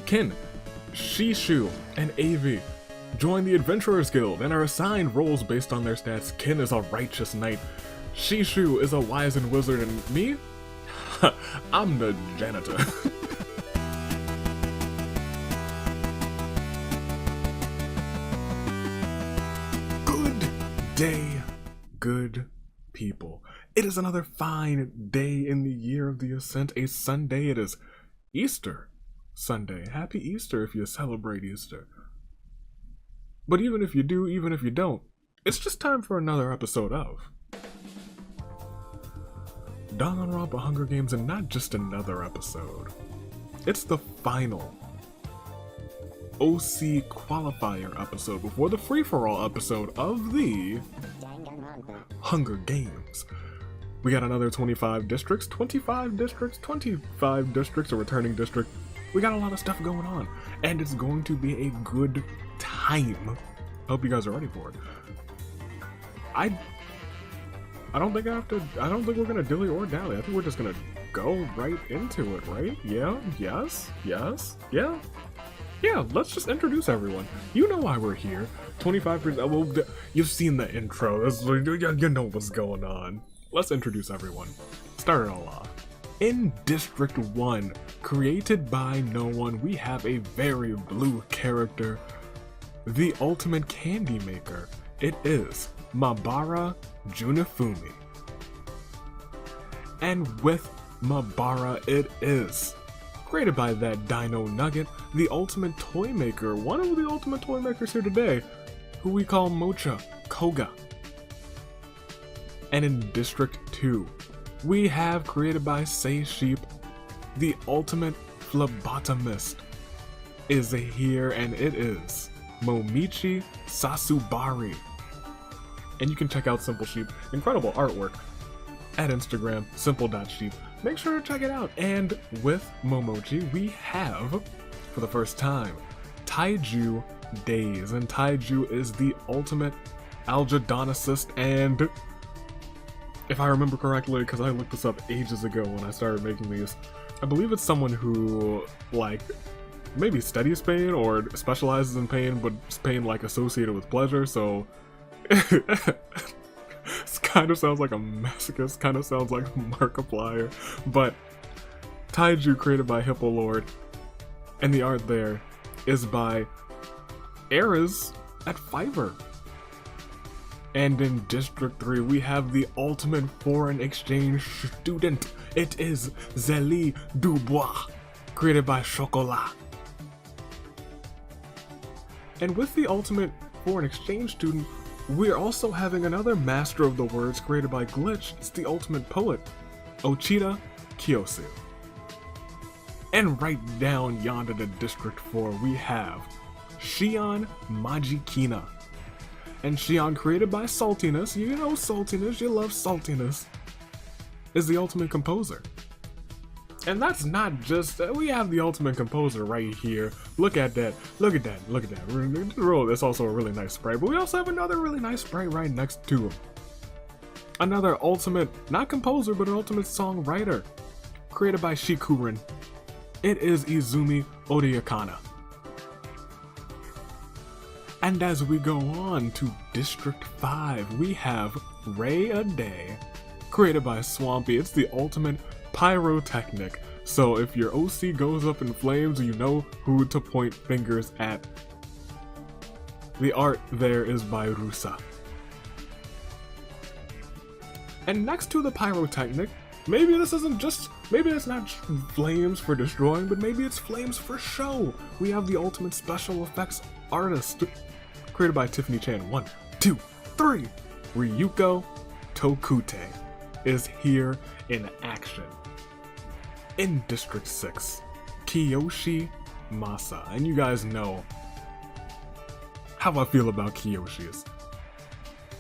Kin, Shishu, and Avi join the Adventurers Guild and are assigned roles based on their stats. Kin is a righteous knight, Shishu is a wizened wizard, and me? I'm the janitor. Good day, good people. It is another fine day in the year of the Ascent, a Sunday. It is Easter Sunday. Happy Easter if you celebrate Easter. But even if you do, even if you don't, it's just time for another episode of Danganronpa Hunger Games, and not just another episode. It's the final OC qualifier episode before the free-for-all episode of the Hunger Games. We got another 25 districts, a returning district. We got a lot of stuff going on, and it's going to be a good time. I hope you guys are ready for it. I don't think we're gonna dilly or dally. I think we're just gonna go right into it, right? Yeah, yes, yeah. Let's just introduce everyone. You know why we're here. 25%, well, you've seen the intro. You know what's going on. Let's introduce everyone. Start it all off. In District 1, created by no one, we have a very blue character, the ultimate candy maker. It is Mabara Junifumi. And with Mabara, it is created by that Dino Nugget, the ultimate toy maker, one of the ultimate toy makers here today, who we call Mocha Koga. And in District 2, we have, created by Say Sheep, the ultimate phlebotomist is here, and it is Momichi Sasubari. And you can check out Simple Sheep, incredible artwork, at Instagram, simple.sheep. Make sure to check it out. And with Momochi, we have, for the first time, Taiju Days. And Taiju is the ultimate algodonicist, and if I remember correctly, because I looked this up ages ago when I started making these, I believe it's someone who, like, maybe studies pain or specializes in pain, but it's pain, like, associated with pleasure, so it kind of sounds like a masochist, kind of sounds like a Markiplier, but Taiju, created by Hippo Lord, and the art there is by Eras at Fiverr. And in District 3, we have the ultimate foreign exchange student. It is Zélie Dubois, created by Chocolat. And with the ultimate foreign exchange student, we're also having another master of the words created by Glitch. It's the ultimate poet, Ochida Kiyosu. And right down yonder to District 4, we have Shion Majikina. And Shion, created by Saltiness, you know saltiness, you love saltiness, is the ultimate composer. And that's not just, we have the ultimate composer right here. Look at that, look at that. That's also a really nice sprite, but we also have another really nice sprite right next to him. Another ultimate, not composer, but an ultimate songwriter, created by Shikurin. It is Izumi Odayakana. And as we go on to District 5, we have Ray a Day, created by Swampy. It's the ultimate pyrotechnic. So if your OC goes up in flames, you know who to point fingers at. The art there is by Rusa. And next to the pyrotechnic, maybe this isn't just, maybe it's not flames for destroying, but maybe it's flames for show. We have the ultimate special effects artist, created by Tiffany Chan. 1, 2, 3. Ryuko Tokute is here in action. In District 6, Kiyoshi Masa. And you guys know how I feel about Kiyoshi's.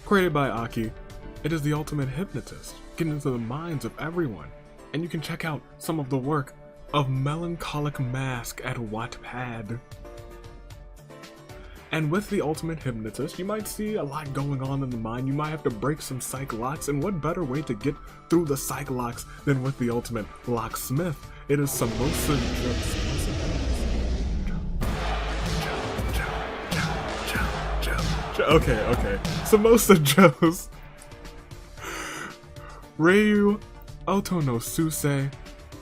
Created by Aki, it is the ultimate hypnotist, getting into the minds of everyone. And you can check out some of the work of Melancholic Mask at Wattpad. And with the ultimate hypnotist, you might see a lot going on in the mind. You might have to break some psych locks, and what better way to get through the psych locks than with the ultimate locksmith? It is Samosa Okay. Samosa Joe's. Ryu Otonosuse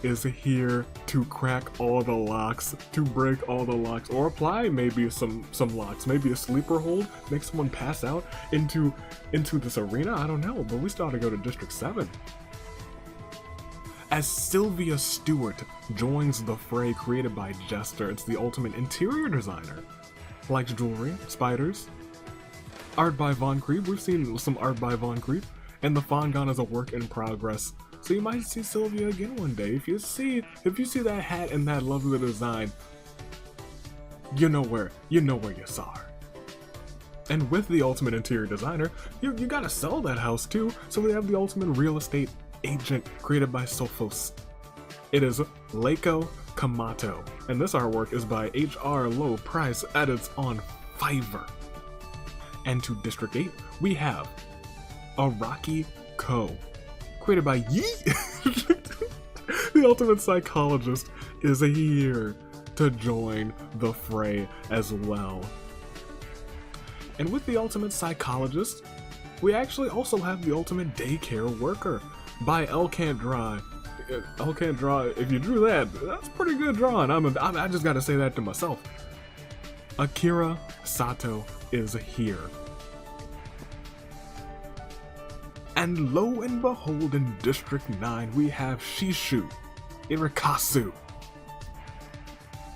is here to crack all the locks, to break all the locks, or apply maybe some locks, maybe a sleeper hold, make someone pass out into this arena. I don't know, but we still have to go to District 7. As Sylvia Stewart joins the fray created by Jester, it's the ultimate interior designer. Likes jewelry, spiders, art by Von Creep. We've seen some art by Von Creep, and the Fongon is a work in progress. So you might see Sylvia again one day. If you see that hat and that lovely design, you know where you saw her. And with the ultimate interior designer, you gotta sell that house too. So we have the ultimate real estate agent created by Sophos. It is Leiko Kamato, and this artwork is by HR Low Price, edits on Fiverr. And to District 8, we have Araki Ko, created by Yee. The ultimate psychologist is here to join the fray as well. And with the ultimate psychologist, we actually also have the ultimate daycare worker by L Can't Draw. L Can't Draw, if you drew that, that's pretty good drawing. I just gotta say that to myself. Akira Sato is here. And lo and behold, in District 9, we have Shishu Irikasu.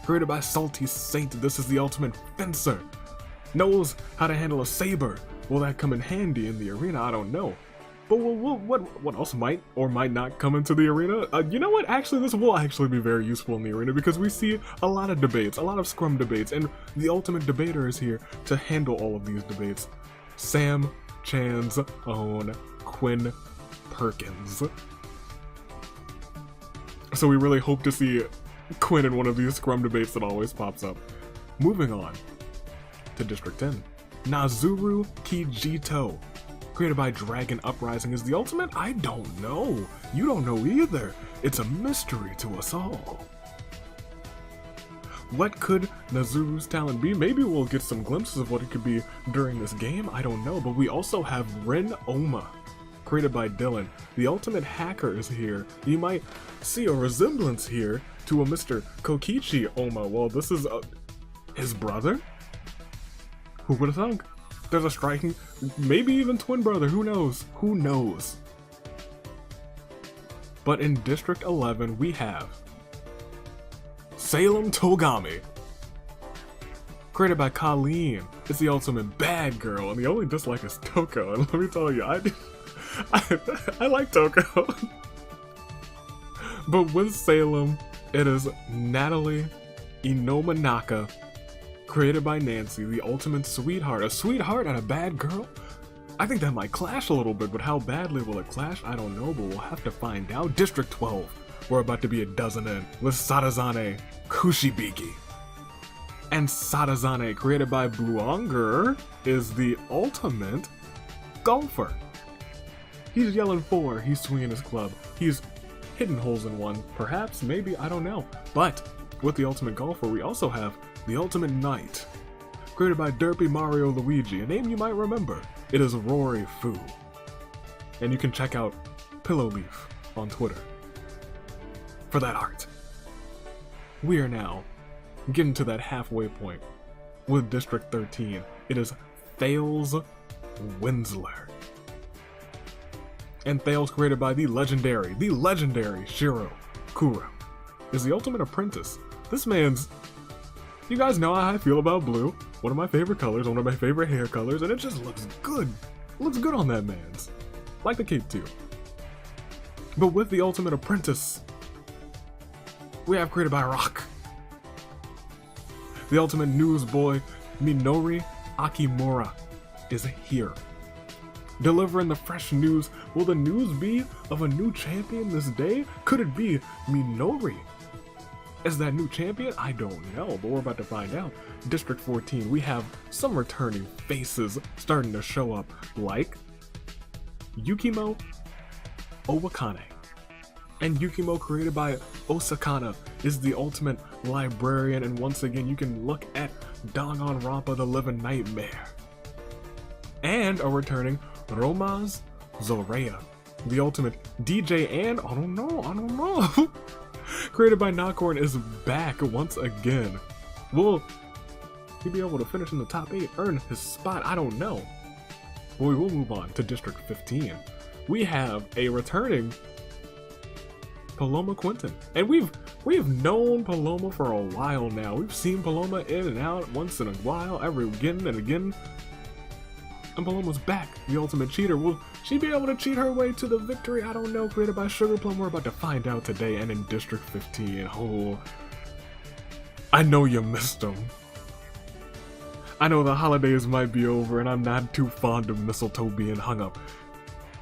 Created by Salty Saint, this is the ultimate fencer. Knows how to handle a saber. Will that come in handy in the arena? I don't know. But what else might or might not come into the arena? You know what? Actually, this will actually be very useful in the arena because we see a lot of debates, a lot of scrum debates, and the ultimate debater is here to handle all of these debates. Sam Chan's own Quinn Perkins. So we really hope to see Quinn in one of these scrum debates that always pops up. Moving on to District 10. Nazuru Kijito, created by Dragon Uprising, is the ultimate? I don't know. You don't know either. It's a mystery to us all. What could Nazuru's talent be? Maybe we'll get some glimpses of what it could be during this game. I don't know. But we also have Ren Oma, created by Dylan. The ultimate hacker is here. You might see a resemblance here to a Mr. Kokichi Oma. Well, this is his brother? Who would have thunk? There's a striking, maybe even twin brother, who knows? Who knows? But in District 11, we have Salem Togami, created by Colleen. It's the ultimate bad girl, and the only dislike is Toko. And let me tell you, I like Toko. But with Salem, it is Natalie Inomanaka, created by Nancy, the ultimate sweetheart. A sweetheart and a bad girl? I think that might clash a little bit, but how badly will it clash? I don't know, but we'll have to find out. District 12, we're about to be a dozen in, with Sadazane Kushibiki. And Sadazane, created by Bluonger, is the ultimate golfer. He's yelling 4, he's swinging his club, he's hitting holes in one, perhaps, maybe, I don't know. But with the ultimate golfer, we also have the ultimate knight, created by Derpy Mario Luigi, a name you might remember. It is Rory Fu. And you can check out Pillowleaf on Twitter for that art. We are now getting to that halfway point with District 13. It is Thales Winsler. And Thales, created by the legendary Shiro Kuro, is the ultimate apprentice. This man's... You guys know how I feel about blue. One of my favorite colors, one of my favorite hair colors, and it just looks good. Looks good on that man's. Like the cape too. But with the ultimate apprentice, we have created by Rock, the ultimate newsboy Minori Akimura is here, delivering the fresh news. Will the news be of a new champion this day? Could it be Minori as that new champion? I don't know, but we're about to find out. District 14, we have some returning faces starting to show up, like Yukimo Owakane. And Yukimo, created by Osakana, is the ultimate librarian, and once again you can look at Danganronpa the Living Nightmare and a returning Romaz Zorea, the ultimate DJ and I don't know. Created by Nakorn is back once again. Will he be able to finish in the top 8, earn his spot? I don't know. But we will move on to District 15. We have a returning Paloma Quinton. And we've known Paloma for a while now. We've seen Paloma in and out once in a while, again and again. And Paloma's back, the ultimate cheater. Will she be able to cheat her way to the victory? I don't know. Created by Sugar Plum. We're about to find out today and in District 15. Oh, I know you missed them. I know the holidays might be over and I'm not too fond of mistletoe being hung up.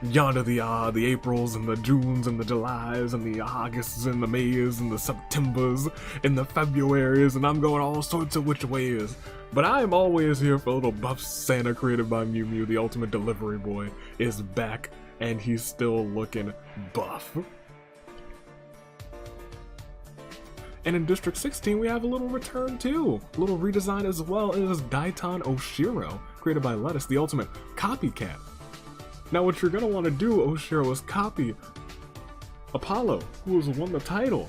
Yonder the Aprils and the Junes and the Julys and the Augusts and the Mays and the Septembers and the Februaries, and I'm going all sorts of which ways. But I am always here for little buff Santa. Created by Mew Mew, the ultimate delivery boy, is back and he's still looking buff. And in District 16, we have a little return too. A little redesign as well. It is Daiton Oshiro, created by Lettuce, the ultimate copycat. Now what you're gonna want to do, Oshiro, is copy Apollo, who has won the title.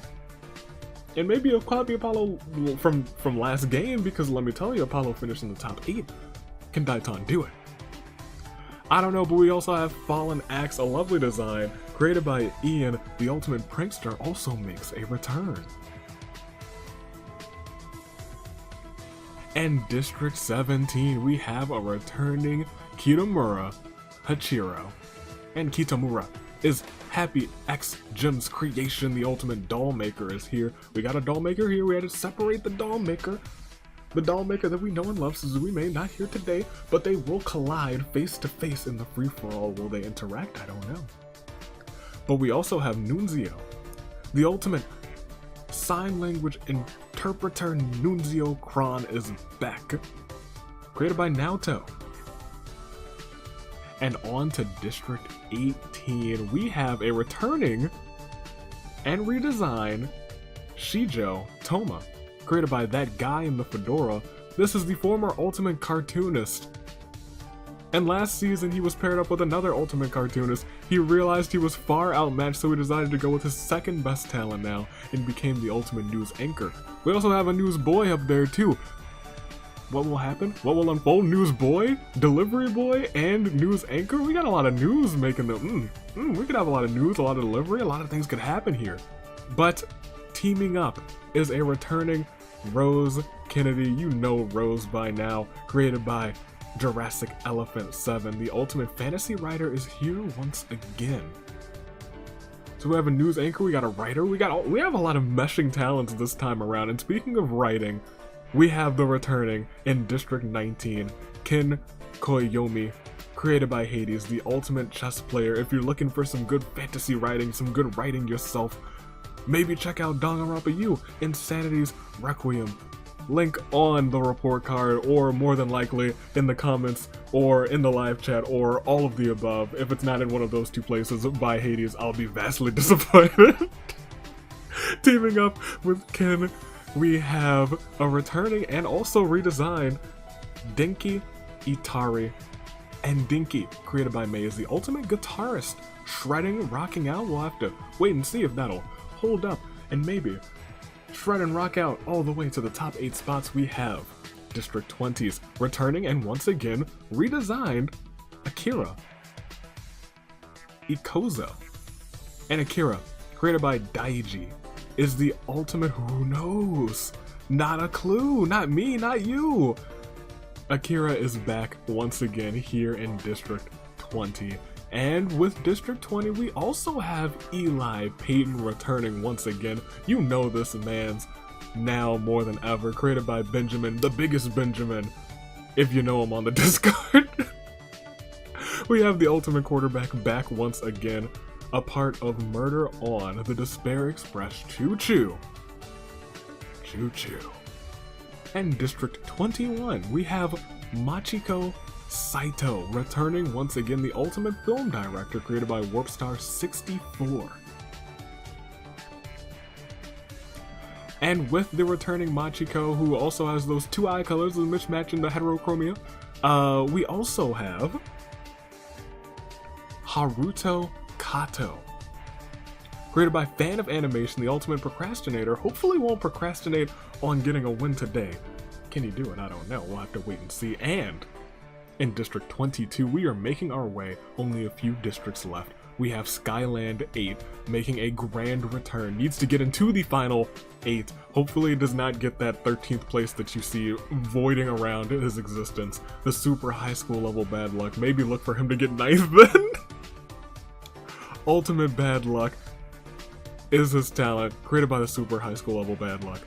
And maybe a copy Apollo from last game, because let me tell you, Apollo finished in the top 8. Can Daiton do it? I don't know, but we also have Fallen Axe, a lovely design, created by Ian, the ultimate prankster, also makes a return. And District 17, we have a returning Kitamura Hachiro. And Kitamura is Happy X Gem's creation, the ultimate doll maker is here. We got a doll maker here, we had to separate the doll maker. The doll maker that we know and love, Suzume, not here today, but they will collide face to face in the free-for-all. Will they interact? I don't know. But we also have Nunzio, the ultimate sign language interpreter. Nunzio Kron is back, created by Naoto. And on to District 18, we have a returning and redesign Shijo Toma, created by that guy in the fedora. This is the former ultimate cartoonist. And last season he was paired up with another ultimate cartoonist. He realized he was far outmatched, so he decided to go with his second best talent now and became the ultimate news anchor. We also have a news boy up there too. What will happen? What will unfold? News boy, delivery boy, and news anchor? We got a lot of news making them. We could have a lot of news, a lot of delivery, a lot of things could happen here. But teaming up is a returning Rose Kennedy. You know Rose by now, created by Jurassic Elephant 7. The ultimate fantasy writer is here once again. So we have a news anchor, we got a writer, we have a lot of meshing talents this time around. And speaking of writing, we have the returning in District 19, Ken Koyomi, created by Hades, the ultimate chess player. If you're looking for some good fantasy writing, some good writing yourself, maybe check out Danganronpa U, Insanity's Requiem. Link on the report card, or more than likely in the comments, or in the live chat, or all of the above. If it's not in one of those two places by Hades, I'll be vastly disappointed. Teaming up with Ken, we have a returning and also redesigned Denki Itari. And Dinky, created by May, is the ultimate guitarist. Shredding, rocking out, we'll have to wait and see if that'll hold up. And maybe shred and rock out all the way to the top 8 spots. We have District 20's returning and once again redesigned Akira Ikozo. And Akira, created by Daiji, is the ultimate who knows. Not a clue, not me, not you. Akira is back once again here in District 20. And with District 20, we also have Eli Payton returning once again. You know this man's now more than ever, created by Benjamin, the biggest Benjamin, if you know him on the Discord. We have the ultimate quarterback back once again, a part of Murder on the Despair Express. Choo choo. Choo choo. And District 21, we have Machiko Saito returning once again, the ultimate film director, created by Warpstar 64. And with the returning Machiko, who also has those two eye colors, the mismatch in the heterochromia, we also have Haruto Kato. Created by fan of animation, the ultimate procrastinator, hopefully won't procrastinate on getting a win today. Can he do it? I don't know. We'll have to wait and see. And in District 22, we are making our way, only a few districts left. We have Skyland 8 making a grand return. Needs to get into the final 8. Hopefully it does not get that 13th place that you see voiding around his existence. The super high school level bad luck. Maybe look for him to get 9th then. Ultimate bad luck is his talent, created by the super high school level bad luck.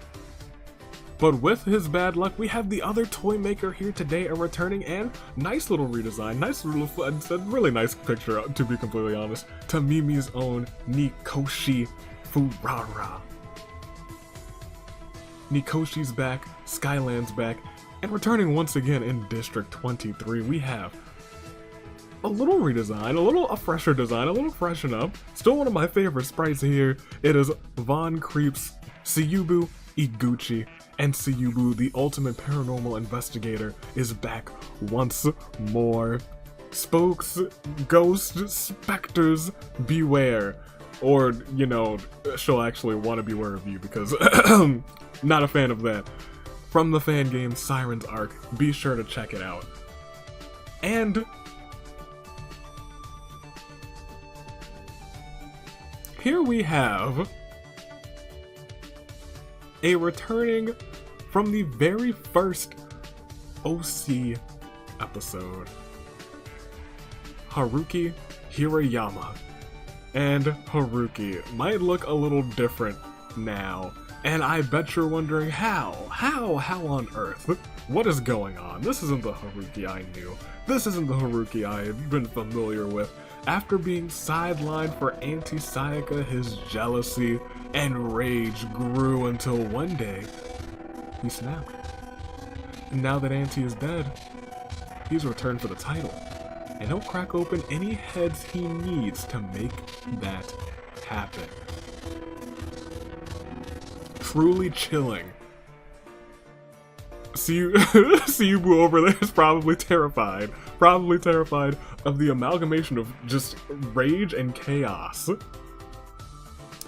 But with his bad luck, we have the other toy maker here today, a returning and nice little redesign, nice little, a really nice picture, to be completely honest. Tamimi's own Nikoshi Furara. Nikoshi's back, Skyland's back, and returning once again in District 23, we have a little redesign, a fresher design, a little freshen up. Still one of my favorite sprites here. It is Von Creep's Tsuyubu Iguchi. And Tsuyubu, the ultimate paranormal investigator, is back once more. Spokes, ghosts, specters, beware. Or, you know, she'll actually want to beware of you because not a fan of that. From the fan game Siren's Arc, be sure to check it out. And here we have a returning from the very first OC episode, Haruki Hirayama. And Haruki might look a little different now, and I bet you're wondering how on earth? What is going on? This isn't the Haruki I knew. This isn't the Haruki I had been familiar with. After being sidelined for anti-Sayaka, his jealousy and rage grew until one day, he snapped. And now that Auntie is dead, he's returned for the title. And he'll crack open any heads he needs to make that happen. Truly chilling. Tsuyubu over there is probably terrified of the amalgamation of just rage and chaos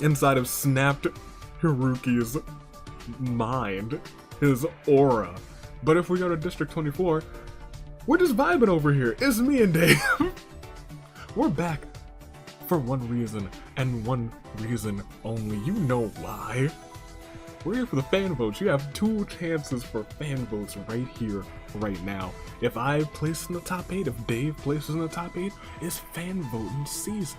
inside of snapped Haruki's mind, his aura. But if we go to District 24, we're just vibing over here. It's me and Dave. We're back for one reason, and one reason only. You know why. We're here for the fan votes. You have 2 chances for fan votes right here, right now. If I place in the top 8, if Dave places in the top 8, it's fan voting season.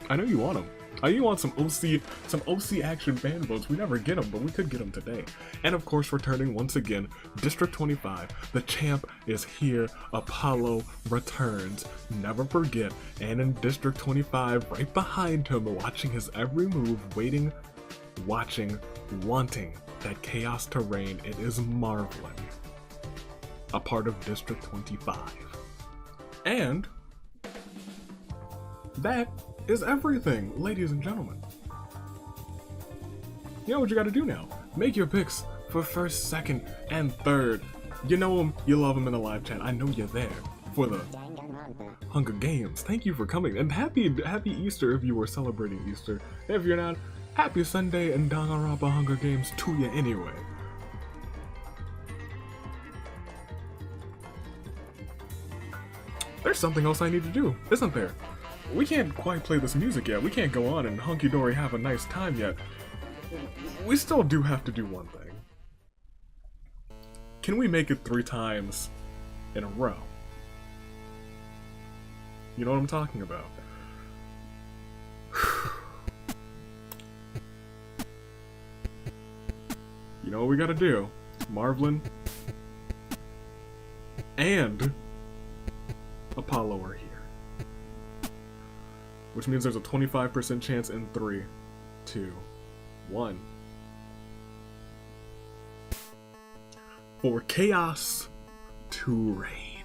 I know you want them. I know you want some OC action fan votes. We never get them, but we could get them today. And of course, returning once again, District 25. The champ is here. Apollo returns. Never forget. And in District 25, right behind him, watching his every move, waiting, watching, wanting that chaos to reign. It is Marvelin, a part of District 25. And that is everything, ladies and gentlemen. You know what you gotta do now. Make your picks for first, second, and third. You know them, you love them in the live chat. I know you're there for the Hunger Games. Thank you for coming, and happy Easter if you were celebrating Easter. If you're not, happy Sunday and Danganronpa Hunger Games to you anyway. There's something else I need to do, isn't there? We can't quite play this music yet. We can't go on and hunky-dory have a nice time yet. We still do have to do one thing. Can we make it 3 times in a row? You know what I'm talking about. You know what we gotta do? Marvelin and Apollo are here. Which means there's a 25% chance in 3, 2, 1. For chaos to reign.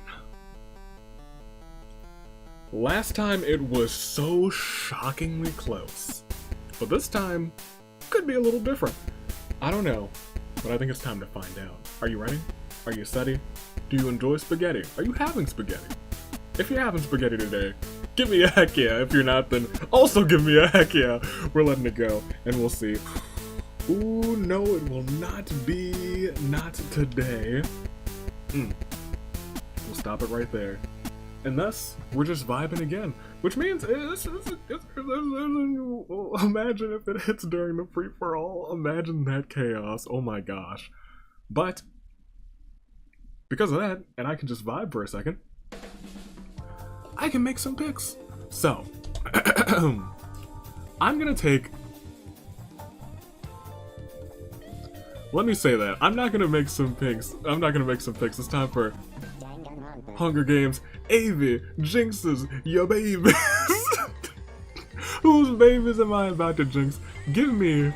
Last time it was so shockingly close. But this time, could be a little different. I don't know, but I think it's time to find out. Are you ready? Are you steady? Do you enjoy spaghetti? Are you having spaghetti? If you're having spaghetti today, give me a heck yeah. If you're not, then also give me a heck yeah. We're letting it go, and we'll see. Ooh, no, it will not be not today. We'll stop it right there. And thus, we're just vibing again, which means imagine if it hits during the free-for-all. Imagine that chaos. Oh my gosh. But because of that, and I can just vibe for a second, I can make some picks. So, I'm gonna take... Let me say that. I'm not gonna make some picks. It's time for Hunger Games. Avi, Jinxes, your babies. Whose babies am I about to jinx? Give me...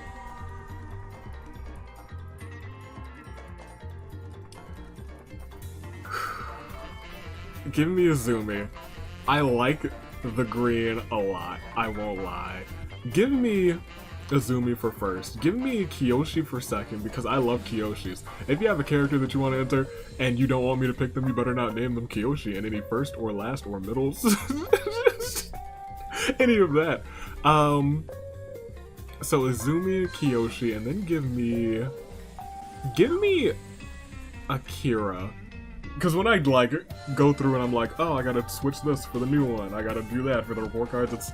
Give me Izumi. I like the green a lot, I won't lie. Give me Izumi for first. Give me Kiyoshi for second, because I love Kiyoshis. If you have a character that you want to enter and you don't want me to pick them, you better not name them Kiyoshi in any first or last or middles. Any of that. So Izumi, Kiyoshi, and then give me Akira. Because when I like go through and I'm like, oh, I gotta switch this for the new one, I gotta do that for the report cards,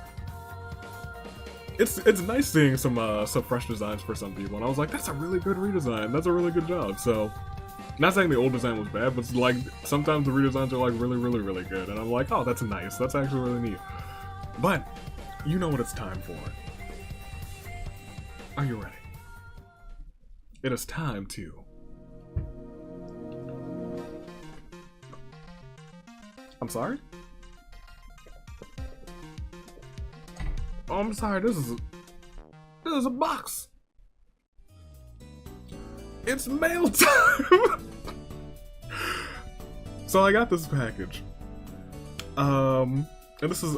it's nice seeing some fresh designs for some people, and I was like, that's a really good redesign, that's a really good job. So, not saying the old design was bad, but like sometimes the redesigns are like really good, and I'm like, oh, that's nice, that's actually really neat. But you know what it's time for. Are you ready? It is time to... I'm sorry? Oh, I'm sorry, this is a box. It's mail time. So I got this package. And this is,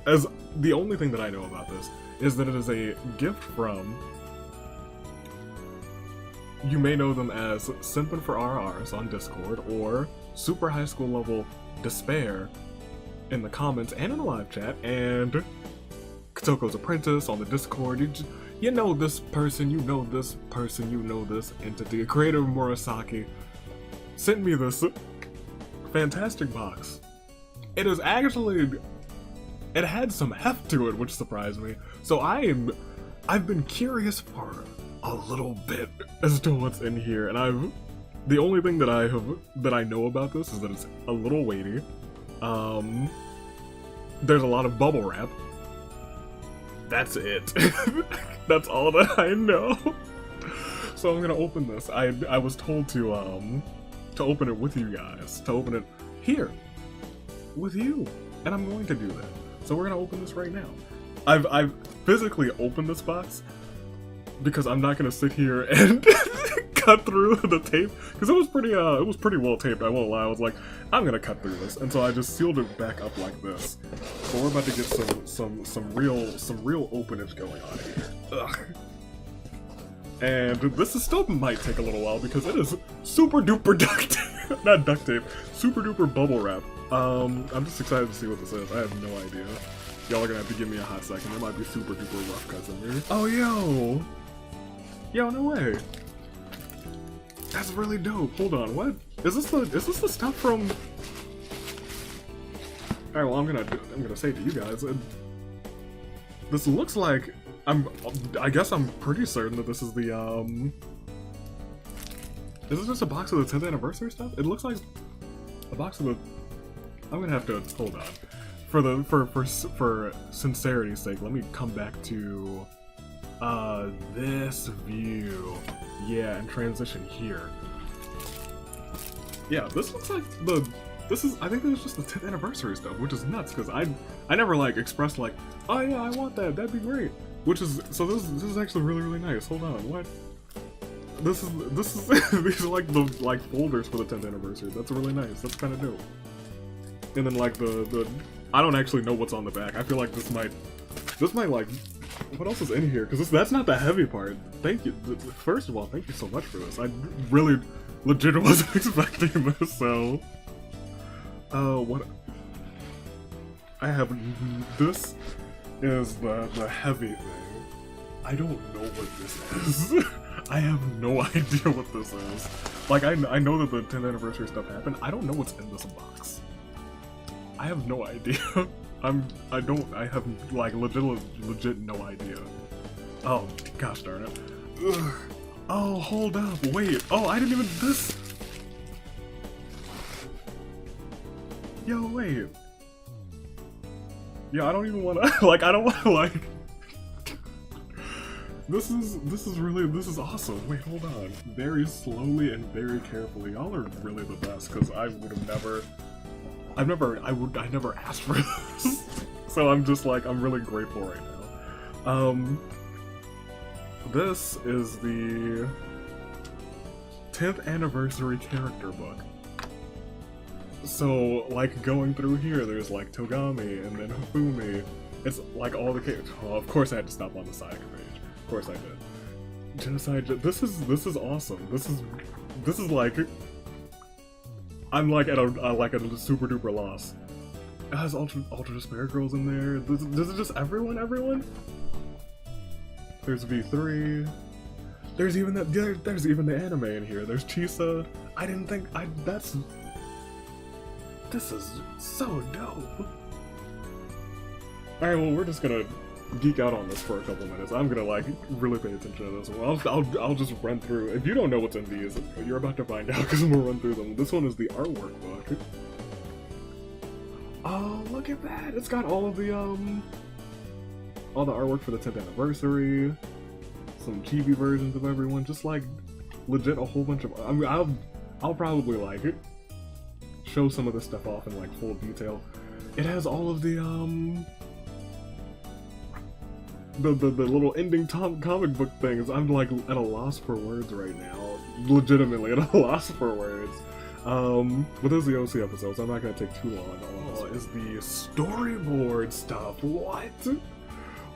as the only thing that I know about this is that it is a gift from, you may know them as Simpin for RRs on Discord, or Super High School Level Despair in the comments and in the live chat, and Kotoko's Apprentice on the Discord. You know this person, you know this person, you know this entity. Creator Murasaki sent me this fantastic box. It is actually, it had some heft to it, which surprised me. So I've been curious for a little bit as to what's in here, and the only thing that I know about this is that it's a little weighty. There's a lot of bubble wrap. That's it. That's all that I know. So I'm gonna open this. I was told to open it with you guys, to open it here with you, and I'm going to do that. So we're gonna open this right now. I've physically opened this box because I'm not gonna sit here and cut through the tape, because it was pretty well taped, I won't lie. I was like, I'm gonna cut through this, and so I just sealed it back up like this. But we're about to get some real openage going on here. Ugh. And this still might take a little while because it is super duper duct tape, not duct tape, super duper bubble wrap. I'm just excited to see what this is. I have no idea. Y'all are gonna have to give me a hot second. There might be super duper rough cuts in here. Oh yo, no way. That's really dope. Hold on, what? Is this the stuff from... Alright, well I'm gonna say to you guys, this looks like, I guess I'm pretty certain that this is the, is this just a box of the 10th anniversary stuff? It looks like a box of the... I'm gonna have to, hold on. For sincerity's sake, let me come back to, this view. Yeah, and transition here. Yeah, this looks like I think this is just the 10th anniversary stuff, which is nuts, because I never like expressed like, oh yeah, I want that, that'd be great. Which is, so this is actually really nice. Hold on, what? This is these are like the folders for the 10th anniversary. That's really nice. That's kind of dope. And then like the I don't actually know what's on the back. I feel like this might like what else is in here? Because that's not the heavy part. Thank you. First of all, thank you so much for this. I really, legit wasn't expecting this, so... what... I have... This is the heavy thing. I don't know what this is. I have no idea what this is. Like, I know that the 10th anniversary stuff happened. I don't know what's in this box. I have no idea. I have, like, legit no idea. Oh, gosh darn it. Ugh. Oh, hold up, wait. Oh, I didn't even, this... Yo, wait. Yeah, I don't even wanna, like, I don't wanna, like... This is awesome. Wait, hold on. Very slowly and very carefully. Y'all are really the best, because I would have never... I never asked for this. So I'm just like, I'm really grateful right now. This is the 10th anniversary character book. So, like, going through here, there's like Togami and then Hifumi. It's like all the characters. Oh, of course I had to stop on the side page. Of course I did. Genocide. This is awesome. This is like, I'm like at a super duper loss. It has Ultra Despair Girls in there. This is just everyone. There's V3. There's even the anime in here. There's Chisa. This is so dope. Alright, well, we're just gonna geek out on this for a couple minutes. I'm gonna, like, really pay attention to this one. I'll just run through. If you don't know what's in these, you're about to find out because I'm gonna run through them. This one is the artwork book. Oh, look at that! It's got all the artwork for the 10th anniversary, some chibi versions of everyone, just like legit a whole bunch of. I mean, I'll probably like show some of this stuff off in like full detail. It has all of the little ending comic book things. I'm like at a loss for words right now. Legitimately at a loss for words. But this is the OC episode, so I'm not gonna take too long on this. Is the storyboard stuff. What?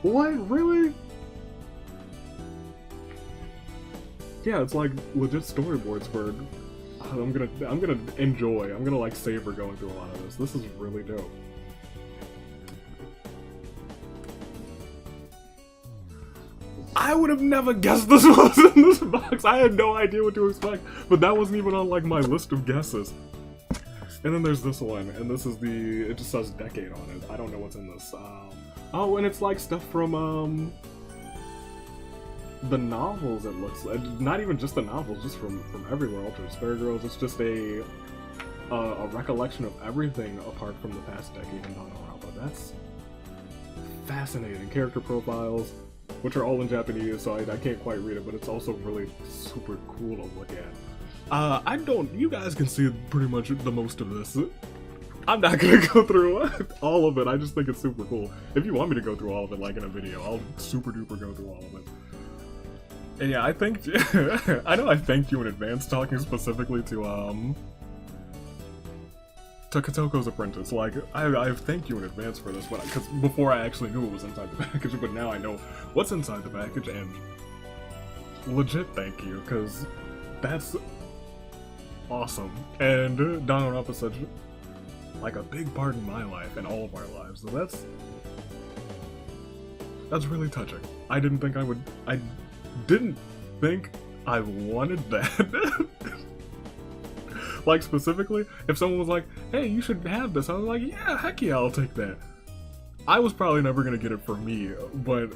What? Really? Yeah, it's like legit storyboards for. I'm gonna enjoy. I'm gonna like savor going through a lot of this. This is really dope. I would have never guessed this was in this box. I had no idea what to expect, but that wasn't even on like my list of guesses. And then there's this one, and this is it just says decade on it. I don't know what's in this. Oh, and it's like stuff from the novels. It looks like, not even just the novels, just from everywhere. Ultra Despair Girls. It's just a recollection of everything apart from the past decade in Danganronpa. That's fascinating. Character profiles, which are all in Japanese, so I can't quite read it, but it's also really super cool to look at. You guys can see pretty much the most of this. I'm not gonna go through all of it, I just think it's super cool. If you want me to go through all of it, like in a video, I'll super duper go through all of it. And yeah, I think, I know I thanked you in advance talking specifically to Kotoko's Apprentice. Like, I've thanked you in advance for this, because before I actually knew it was inside the package, but now I know what's inside the package, and legit thank you, because that's awesome. And Danganronpa is such, like, a big part in my life, and all of our lives, so that's really touching. I didn't think I wanted that. Like, specifically, if someone was like, hey, you should have this, I was like, yeah, heck yeah, I'll take that. I was probably never gonna get it for me, but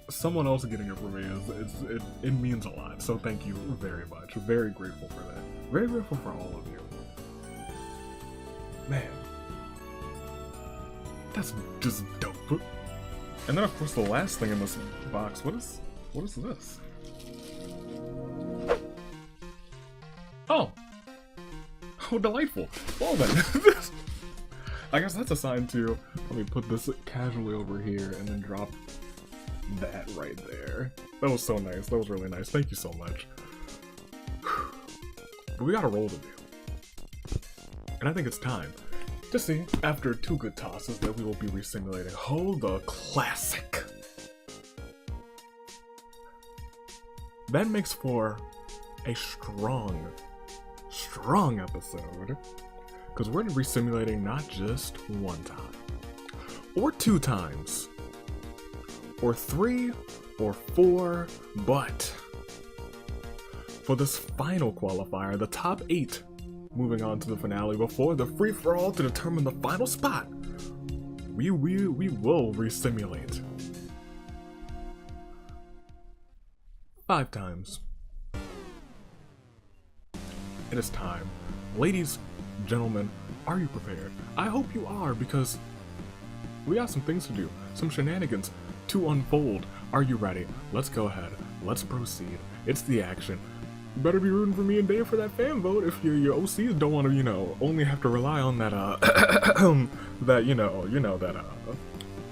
someone else getting it for me, it means a lot, so thank you very much. Very grateful for that. Very grateful for all of you. Man. That's just dope. And then, of course, the last thing in this box, what is this? Oh! Oh, delightful. Well then, I guess that's a sign to, let me put this casually over here and then drop that right there. That was so nice. That was really nice. Thank you so much. But we got a roll to do. And I think it's time to see, after 2 good tosses, that we will be resimulating the classic That makes for a strong episode. Because we're going to be simulating not just one time, or 2 times, or 3, or 4, but for this final qualifier, the top 8 moving on to the finale before the free-for-all to determine the final spot, we will resimulate 5 times. It is time. Ladies, gentlemen, are you prepared? I hope you are, because we got some things to do, some shenanigans to unfold. Are you ready? Let's go ahead. Let's proceed. It's the action. You better be rooting for me and Dave for that fan vote if your OCs don't want to, only have to rely on that,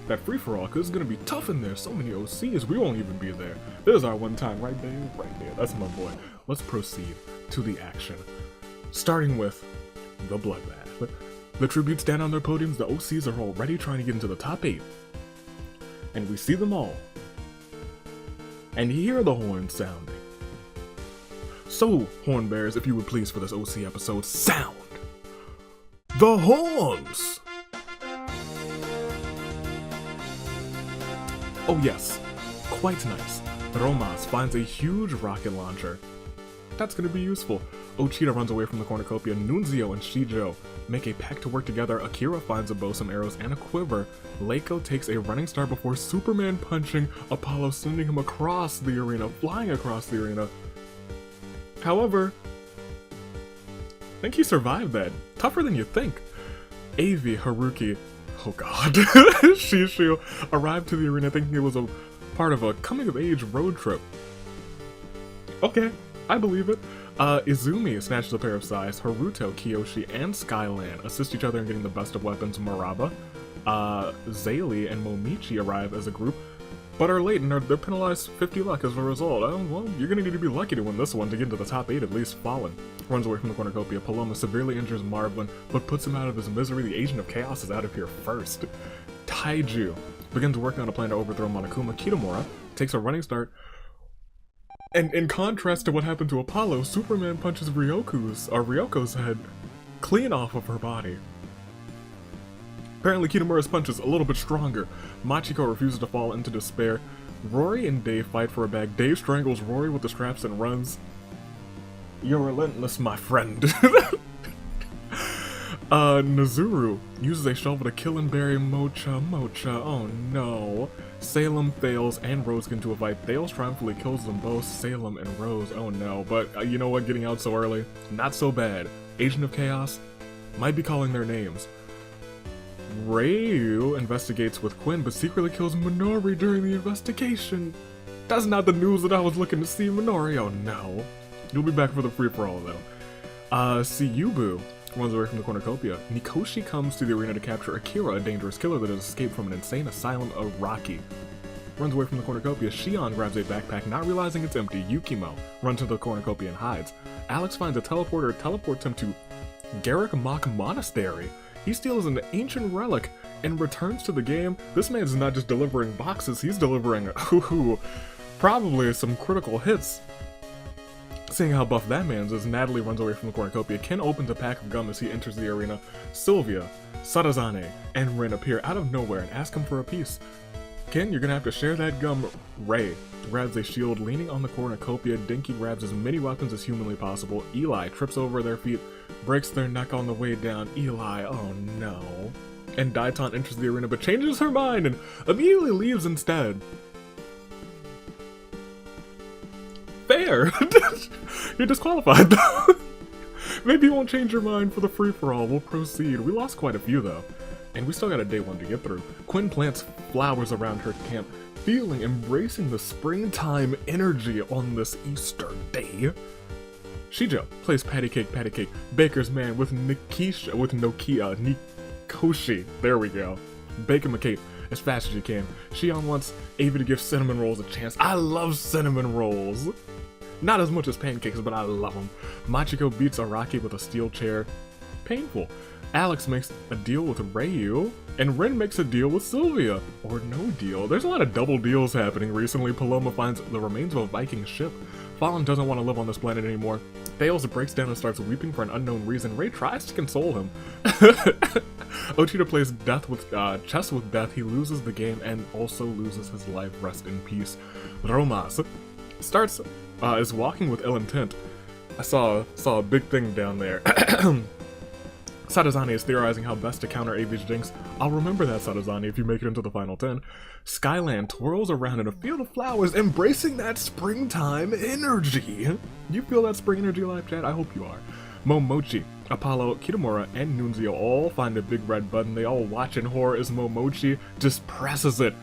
that free-for-all, because it's going to be tough in there. So many OCs, we won't even be there. There's our one time, right, Dave? Right there. That's my boy. Let's proceed to the action. Starting with the bloodbath. The tributes stand on their podiums, the OCs are already trying to get into the top 8. And we see them all. And hear the horns sounding. So, horn bearers, if you would please for this OC episode, sound the horns! Oh yes, quite nice. Romas finds a huge rocket launcher. That's gonna be useful. Ochita runs away from the cornucopia. Nunzio and Shijo make a pact to work together. Akira finds a bow, some arrows, and a quiver. Leiko takes a running start before Superman punching Apollo, sending him across the arena, flying across the arena. However, I think he survived that. Tougher than you think. Avi, Haruki, oh god, Shishu arrived to the arena thinking it was a part of a coming-of-age road trip. Okay, I believe it. Izumi snatches a pair of sais. Haruto, Kiyoshi, and Skyland assist each other in getting the best of weapons. Maraba, Zaylee, and Momichi arrive as a group, but are late and they're penalized 50 luck as a result. Well, you're gonna need to be lucky to win this one to get into the top 8 at least. Fallen runs away from the cornucopia. Paloma severely injures Marvin, but puts him out of his misery. The Agent of Chaos is out of here first. Taiju begins working on a plan to overthrow Monokuma. Kitamura takes a running start. And in contrast to what happened to Apollo, Superman punches Ryoko's head clean off of her body. Apparently Kitamura's punch is a little bit stronger. Machiko refuses to fall into despair. Rory and Dave fight for a bag. Dave strangles Rory with the straps and runs. You're relentless, my friend. Nazuru uses a shovel to kill and bury Mocha. Oh no. Salem, Thales, and Rose get into a fight. Thales triumphantly kills them both, Salem and Rose. Oh no, but you know what, getting out so early? Not so bad. Agent of Chaos might be calling their names. Ryu investigates with Quinn, but secretly kills Minori during the investigation. That's not the news that I was looking to see, Minori. Oh no. You'll be back for the free-for-all though. Siyubu runs away from the cornucopia. Nikoshi comes to the arena to capture Akira, a dangerous killer that has escaped from an insane asylum. Araki runs away from the cornucopia. Shion grabs a backpack, not realizing it's empty. Yukimo runs to the cornucopia and hides. Alex finds a teleporter, teleports him to Garrick Mock Monastery. He steals an ancient relic and returns to the game. This man's not just delivering boxes, he's delivering, probably some critical hits. Seeing how buff that man's is, Natalie runs away from the cornucopia. Ken opens a pack of gum as he enters the arena. Sylvia, Sarazane, and Rin appear out of nowhere and ask him for a piece. Ken, you're gonna have to share that gum. Ray grabs a shield, leaning on the cornucopia. Dinky grabs as many weapons as humanly possible. Eli trips over their feet, breaks their neck on the way down. Eli, oh no. And Daiton enters the arena but changes her mind and immediately leaves instead. Fair! You're disqualified though. Maybe you won't change your mind for the free-for-all. We'll proceed. We lost quite a few though. And we still got a day 1 to get through. Quinn plants flowers around her camp, embracing the springtime energy on this Easter day. Shijo plays patty cake, baker's man with Nikoshi. There we go. Bake him a cake as fast as you can. Shion wants Avi to give cinnamon rolls a chance. I love cinnamon rolls. Not as much as pancakes, but I love them. Machiko beats Araki with a steel chair. Painful. Alex makes a deal with Ryu, and Rin makes a deal with Sylvia. Or no deal. There's a lot of double deals happening recently. Paloma finds the remains of a Viking ship. Fallen doesn't want to live on this planet anymore. Thales breaks down and starts weeping for an unknown reason. Ray tries to console him. Ochita plays chess with death. He loses the game and also loses his life. Rest in peace. Romas is walking with ill intent. I saw a big thing down there. Sadazani is theorizing how best to counter AV's jinx. I'll remember that, Sadazani, if you make it into the final 10. Skyland twirls around in a field of flowers, embracing that springtime energy. You feel that spring energy, live chat? I hope you are. Momochi, Apollo, Kitamura, and Nunzio all find a big red button. They all watch in horror as Momochi just presses it.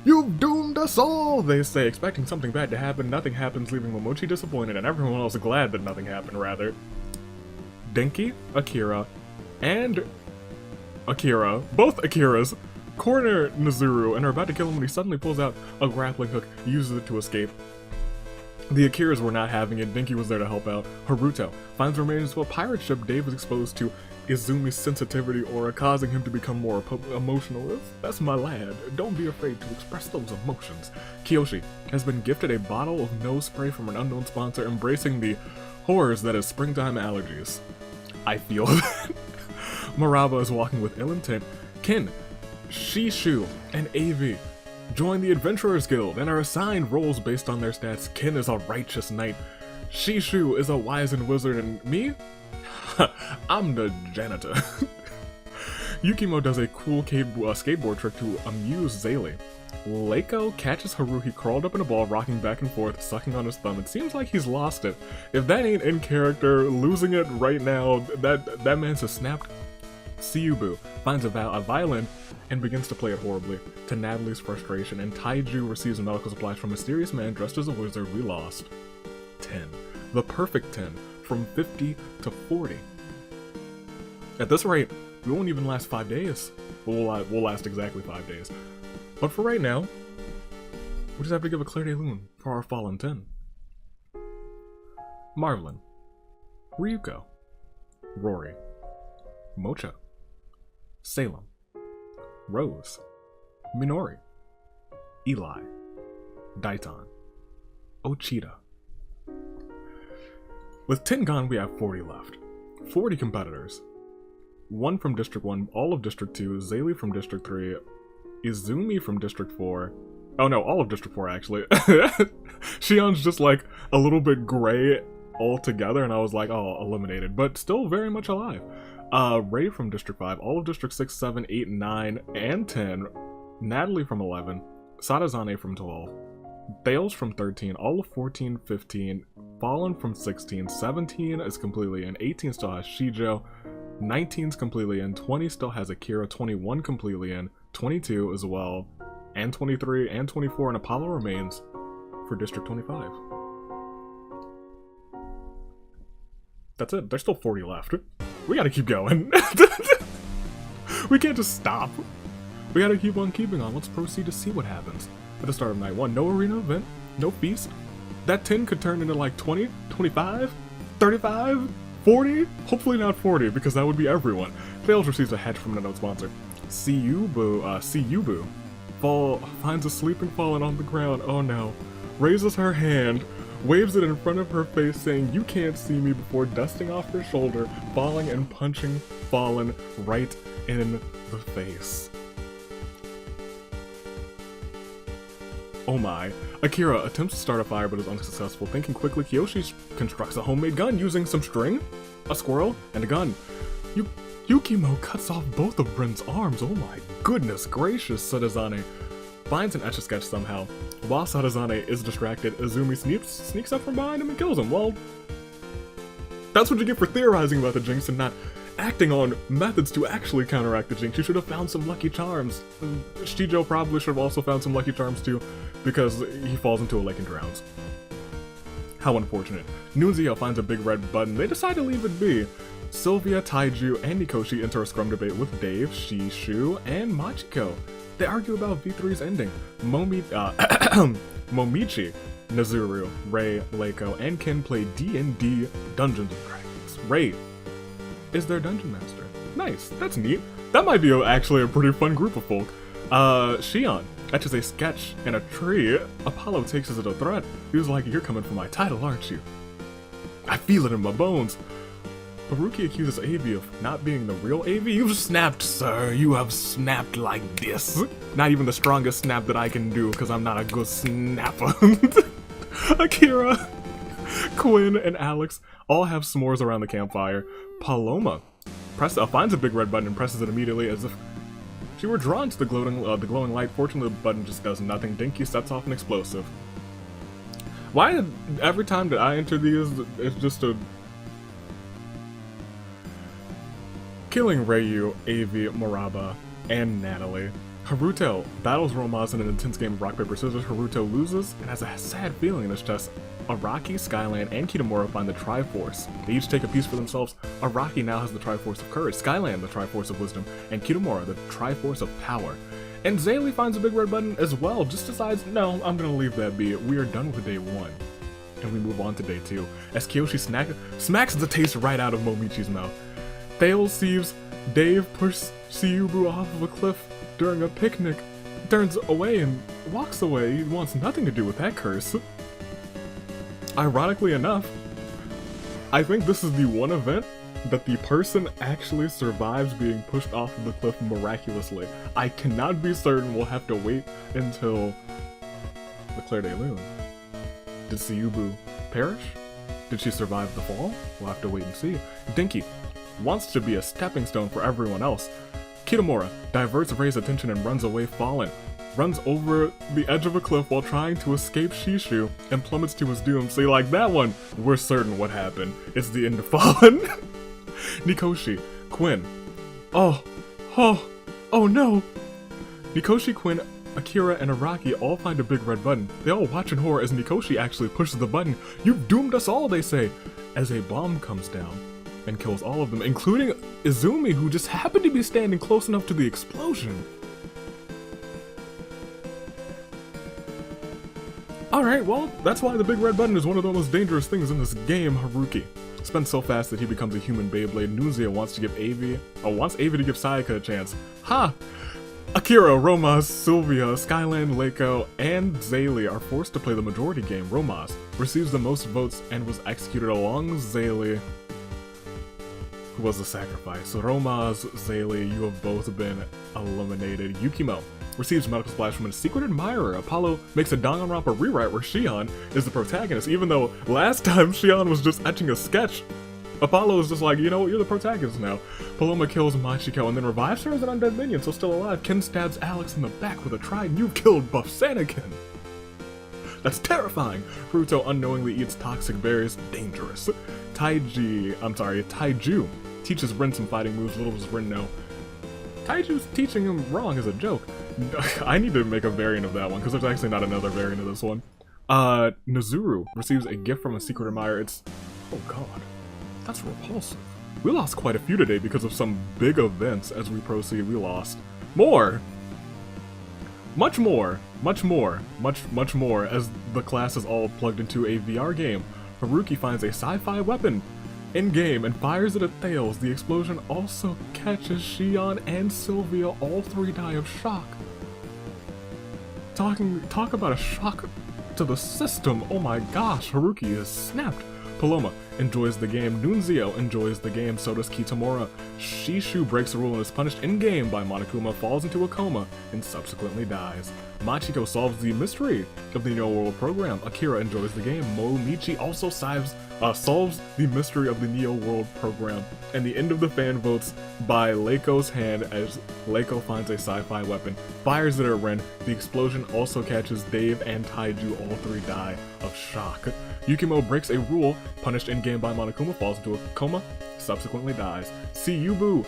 You've doomed us all, they say, expecting something bad to happen. Nothing happens, leaving Momochi disappointed, and everyone else glad that nothing happened, rather. Denki, Akira, and Akira, both Akiras, corner Nezuru and are about to kill him when he suddenly pulls out a grappling hook, uses it to escape. The Akiras were not having it. Denki was there to help out. Haruto finds remains of a pirate ship Dave was exposed to Izumi's sensitivity aura, causing him to become more emotional. That's my lad. Don't be afraid to express those emotions. Kiyoshi has been gifted a bottle of nose spray from an unknown sponsor, embracing the horrors that is springtime allergies. I feel that. Maraba is walking with ill intent. Ken, Shishu, and AV join the Adventurers Guild and are assigned roles based on their stats. Ken is a righteous knight. Shishu is a wizened wizard, and me? I'm the janitor. Yukimo does a cool skateboard trick to amuse Zaylee. Leiko catches Haruhi curled up in a ball, rocking back and forth, sucking on his thumb. It seems like he's lost it. If that ain't in character, losing it right now, that man's a snapped. Siyubu finds a violin and begins to play it horribly, to Natalie's frustration, and Taiju receives medical supplies from a mysterious man dressed as a wizard. We lost 10. The perfect 10, from 50 to 40. At this rate, we won't even last 5 days. We'll last exactly 5 days. But for right now, we just have to give a Claire de Lune for our fallen 10. Marvelyn, Ryuko, Rory, Mocha, Salem, Rose, Minori, Eli, Daiton, Ochita. With 10 gone, we have 40 left. 40 competitors. 1 from District 1, all of District 2, Zaylee from District 3, Izumi from District 4. Oh no, all of District 4 actually. Shion's just like a little bit gray altogether, and I was like, oh, eliminated, but still very much alive. Ray from District 5, all of District 6, 7, 8, 9, and 10, Natalie from 11, Sadazane from 12, Thales from 13, all of 14, 15, Fallen from 16, 17 is completely in, 18 still has Shijo, 19's completely in, 20 still has Akira, 21 completely in, 22 as well, and 23 and 24, and Apollo remains for District 25. That's it. There's still 40 left. We gotta keep going. We can't just stop. We gotta keep on keeping on. Let's proceed to see what happens. At the start of night 1, no arena event, no feast. That 10 could turn into like 20, 25, 35, 40? Hopefully not 40, because that would be everyone. Fails receives a hedge from an unknown sponsor. Siyubu finds a sleeping Fallen on the ground. Oh no. Raises her hand, waves it in front of her face, saying, "You can't see me," before dusting off her shoulder, falling and punching Fallen right in the face. Oh my. Akira attempts to start a fire but is unsuccessful. Thinking quickly, Kiyoshi constructs a homemade gun using some string, a squirrel, and a gun. Yukimo cuts off both of Brin's arms. Oh my goodness gracious. Sadazane finds an Etch-a-Sketch somehow. While Sadazane is distracted, Izumi sneaks up from behind him and kills him. Well, that's what you get for theorizing about the Jinx and not acting on methods to actually counteract the Jinx. You should have found some lucky charms. Shijo probably should have also found some lucky charms too, because he falls into a lake and drowns. How unfortunate. Nunzio finds a big red button. They decide to leave it be. Sylvia, Taiju, and Nikoshi enter a scrum debate with Dave, Shishu, and Machiko. They argue about V3's ending. Momichi, Nezuru, Ray, Leiko, and Ken play D&D Dungeons & Dragons. Ray is their dungeon master. Nice, that's neat. That might be actually a pretty fun group of folk. Shion etches a sketch in a tree. Apollo takes it as a threat. He was like, you're coming for my title, aren't you? I feel it in my bones. Haruki accuses Avi of not being the real Avi. You've snapped, sir. You have snapped like this. Not even the strongest snap that I can do, because I'm not a good snapper. Akira, Quinn, and Alex all have s'mores around the campfire. Paloma finds a big red button and presses it immediately as if she were drawn to the glowing light. Fortunately, the button just does nothing. Dinky sets off an explosive. Why every time that I enter these, it's just a... Killing Ryu, Avi, Moraba, and Natalie. Haruto battles Romaz in an intense game of rock, paper, scissors. Haruto loses and has a sad feeling in his chest. Araki, Skyland, and Kitamura find the Triforce. They each take a piece for themselves. Araki now has the Triforce of Courage, Skyland the Triforce of Wisdom, and Kitamura the Triforce of Power. And Zaylee finds a big red button as well, just decides, no, I'm gonna leave that be. We are done with day 1. And we move on to day 2, as Kiyoshi smacks the taste right out of Momichi's mouth. Thales sees Dave push Seiubu off of a cliff during a picnic, turns away and walks away. He wants nothing to do with that curse. Ironically enough, I think this is the one event that the person actually survives being pushed off of the cliff miraculously. I cannot be certain. We'll have to wait until the Claire de Lune. Did Seiubu perish? Did she survive the fall? We'll have to wait and see. Dinky wants to be a stepping stone for everyone else. Kitamura diverts Rei's attention and runs away fallen. Runs over the edge of a cliff while trying to escape Shishu and plummets to his doom. See, like that one, we're certain what happened. It's the end of Fallen. Nikoshi, Quinn. Oh no. Nikoshi, Quinn, Akira, and Araki all find a big red button. They all watch in horror as Nikoshi actually pushes the button. You've doomed us all, they say, as a bomb comes down and kills all of them, including Izumi, who just happened to be standing close enough to the explosion. Alright, well, that's why the big red button is one of the most dangerous things in this game. Haruki spins so fast that he becomes a human Beyblade. Nunzia wants Avi to give Sayaka a chance. Ha! Akira, Romaz, Sylvia, Skyland, Leiko, and Zaylee are forced to play the majority game. Romaz receives the most votes and was executed along Zaylee, who was the sacrifice. So Romaz, Zaylee, you have both been eliminated. Yukimo receives medical splash from a secret admirer. Apollo makes a Danganronpa rewrite where Shion is the protagonist, even though last time Shion was just etching a sketch. Apollo is just like, you know what, you're the protagonist now. Paloma kills Machiko and then revives her as an undead minion, so still alive. Ken stabs Alex in the back with a trident. You've killed Buff Sanakin. That's terrifying. Fruto unknowingly eats toxic berries. Dangerous. Taiju teaches Rin some fighting moves. Little does Rin know Taiju's teaching him wrong as a joke. I need to make a variant of that one, because there's actually not another variant of this one. Nazuru receives a gift from a secret admirer. It's... oh god. That's repulsive. We lost quite a few today because of some big events. As we proceed, we lost more. Much more, much more, much more, as the class is all plugged into a VR game. Haruki finds a sci-fi weapon in-game and fires it at Thales. The explosion also catches Shion and Sylvia. All three die of shock. Talk about a shock to the system. Oh my gosh, Haruki is snapped. Paloma enjoys the game. Nunzio enjoys the game. So does Kitamura. Shishu breaks the rule and is punished in-game by Monokuma, falls into a coma, and subsequently dies. Machiko solves the mystery of the Neo World program. Akira enjoys the game. Momichi also solves the mystery of the Neo World program. And the end of the fan votes by Leiko's hand as Leiko finds a sci-fi weapon, fires it at Ren. The explosion also catches Dave and Taiju. All three die of shock. Yukimo breaks a rule, punished in-game by Monokuma, falls into a coma, subsequently dies. Seiubu,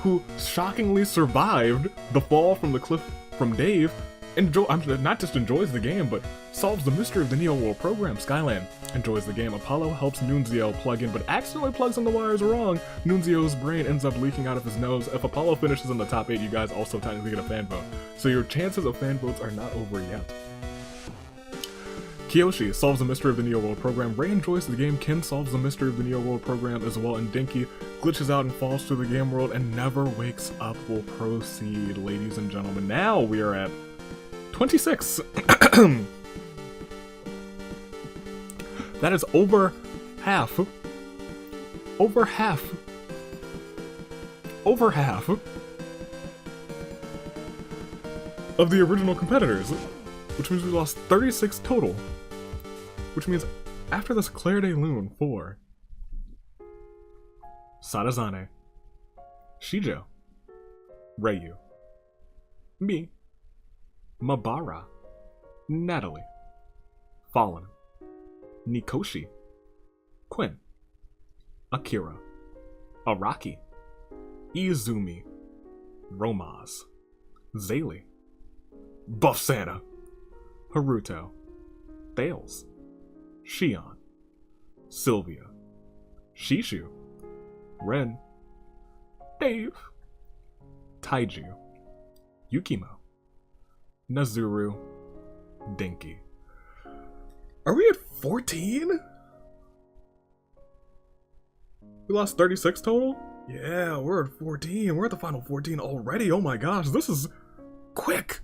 who shockingly survived the fall from the cliff from Dave, not just enjoys the game, but solves the mystery of the Neo World program. Skyland enjoys the game. Apollo helps Nunzio plug in, but accidentally plugs in the wires wrong. Nunzio's brain ends up leaking out of his nose. If Apollo finishes in the top 8, you guys also technically get a fan vote. So your chances of fan votes are not over yet. Kiyoshi solves the mystery of the Neo World program. Ray enjoys the game. Ken solves the mystery of the Neo World program as well. And Dinky glitches out and falls through the game world and never wakes up. We'll proceed, ladies and gentlemen. Now we are at 26. That is over half. Over half of the original competitors, which means we lost 36 total. Which means after this Claire de Lune for Sadazane, Shijo, Ryu, me, Mabara, Natalie, Fallen, Nikoshi, Quinn, Akira, Araki, Izumi, Romaz, Zaylee, Buff Santa, Haruto, Thales, Shion, Sylvia, Shishu, Ren, Dave, Taiju, Yukimo, Nazuru, Dinky. Are we at 14? We lost 36 total? Yeah, we're at 14. We're at the final 14 already. Oh my gosh, this is quick.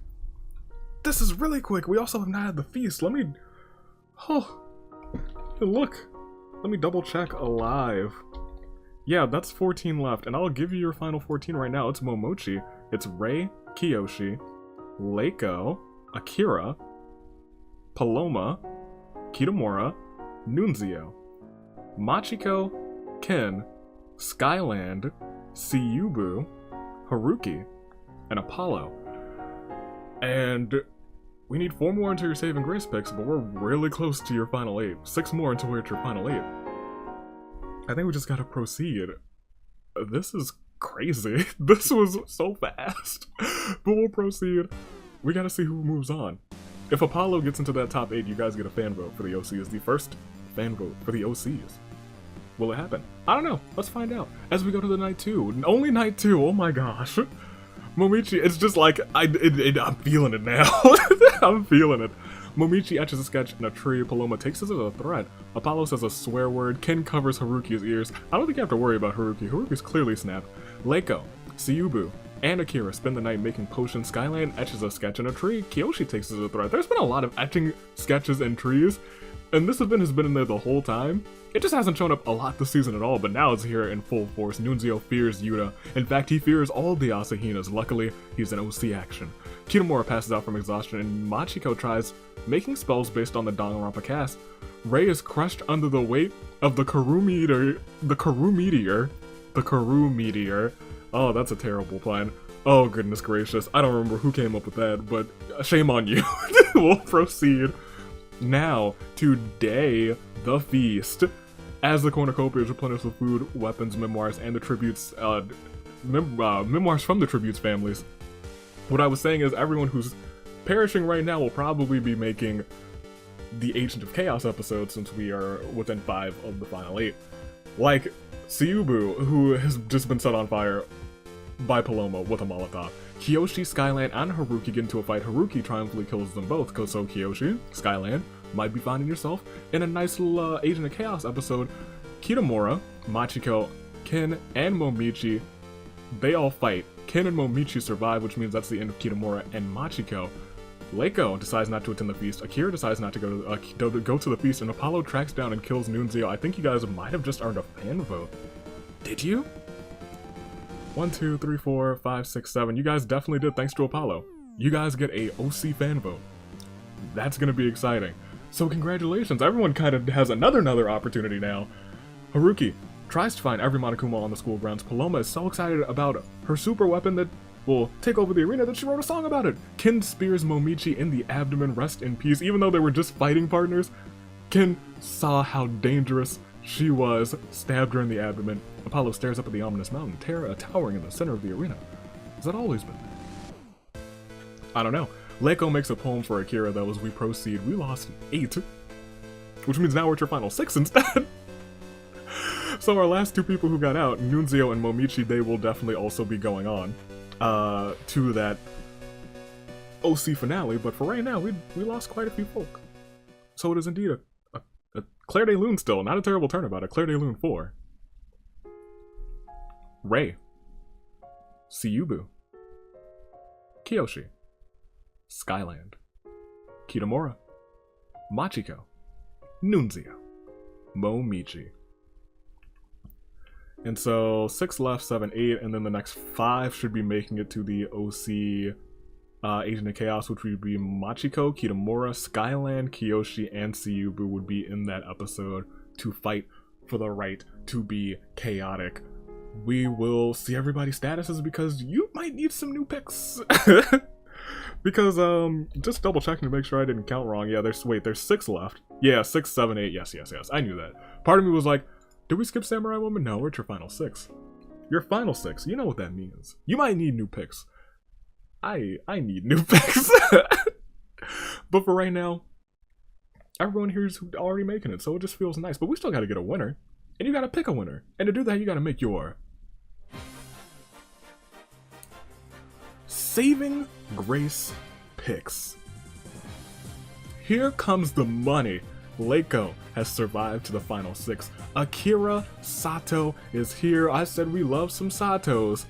This is really quick. We also have not had the feast. Let me... Oh, look. Let me double check alive. Yeah, that's 14 left, and I'll give you your final 14 right now. It's Momochi. It's Rei, Kiyoshi, Leiko, Akira, Paloma, Kitamura, Nunzio, Machiko, Ken, Skyland, Siyubu, Haruki, and Apollo. And we need 4 more into your saving grace picks, but we're really close to your final 8. 6 more until we're at your final 8. I think we just gotta proceed. This is crazy. This was so fast. But we'll proceed. We gotta see who moves on. If Apollo gets into that top 8, you guys get a fan vote for the OCs. The first fan vote for the OCs. Will it happen? I don't know. Let's find out. As we go to the night 2. Only night 2. Oh my gosh. Momichi, it's just like, I'm feeling it now. I'm feeling it. Momichi etches a sketch in a tree. Paloma takes this as a threat. Apollo says a swear word. Ken covers Haruki's ears. I don't think you have to worry about Haruki. Haruki's clearly snapped. Leiko, Siyubu, and Akira spend the night making potions. Skyland etches a sketch in a tree. Kiyoshi takes this as a threat. There's been a lot of etching sketches in trees, and this event has been in there the whole time. It just hasn't shown up a lot this season at all, but now it's here in full force. Nunzio fears Yuta. In fact, he fears all the Asahinas. Luckily, he's an OC action. Kitamura passes out from exhaustion, and Machiko tries making spells based on the Danganronpa cast. Rei is crushed under the weight of the Karu Meteor. Oh, that's a terrible plan. Oh, goodness gracious. I don't remember who came up with that, but shame on you. We'll proceed now to Day the Feast. As the cornucopia is replenished with food, weapons, memoirs, and the tributes, memoirs from the tributes families. What I was saying is everyone who's perishing right now will probably be making the Agent of Chaos episode since we are within 5 of the final 8. Like Siyubu, who has just been set on fire by Paloma with a Molotov. Kiyoshi, Skyland, and Haruki get into a fight. Haruki triumphantly kills them both. So Kiyoshi, Skyland, might be finding yourself in a nice little Agent of Chaos episode. Kitamura, Machiko, Ken, and Momichi, they all fight. Ken and Momichi survive, which means that's the end of Kitamura and Machiko. Leiko decides not to attend the feast. Akira decides not to go to the feast, and Apollo tracks down and kills Nunzio. I think you guys might have just earned a fan vote. Did you? 1, 2, 3, 4, 5, 6, 7. You guys definitely did, thanks to Apollo. You guys get a OC fan vote. That's gonna be exciting. So congratulations, everyone kind of has another opportunity now. Haruki tries to find every Monokuma on the school grounds. Paloma is so excited about her super weapon that will take over the arena that she wrote a song about it. Ken spears Momichi in the abdomen, rest in peace. Even though they were just fighting partners, Ken saw how dangerous she was, stabbed her in the abdomen. Apollo stares up at the ominous mountain, towering in the center of the arena. Has that always been there? I don't know. Leiko makes a poem for Akira, though, as we proceed. We lost 8, which means now we're at your final 6 instead. So our last 2 people who got out, Nunzio and Momichi, they will definitely also be going on to that OC finale, but for right now, we lost quite a few folk. So it is indeed a Claire de Lune still, not a terrible turnabout, a Claire de Lune 4. Rei. Tsuyubu. Kiyoshi. Skyland. Kitamura. Machiko. Nunzio. Momichi. And so 6 left, 7, 8, and then the next 5 should be making it to the OC Agent of Chaos, which would be Machiko, Kitamura, Skyland, Kiyoshi, and Tsuyubu would be in that episode to fight for the right to be chaotic. We will see everybody's statuses because you might need some new picks. Because, just double checking to make sure I didn't count wrong. Yeah, there's 6 left. Yeah, 6, 7, 8, yes, I knew that. Part of me was like, did we skip Samurai Woman? No, we're at your final 6. Your final 6, you know what that means. You might need new picks. I need new picks. But for right now, everyone here is already making it, so it just feels nice. But we still gotta get a winner. And you gotta pick a winner. And to do that, you gotta make your Saving Grace picks. Here comes the money. Leiko has survived to the final 6. Akira Sato is here. I said we love some Satos.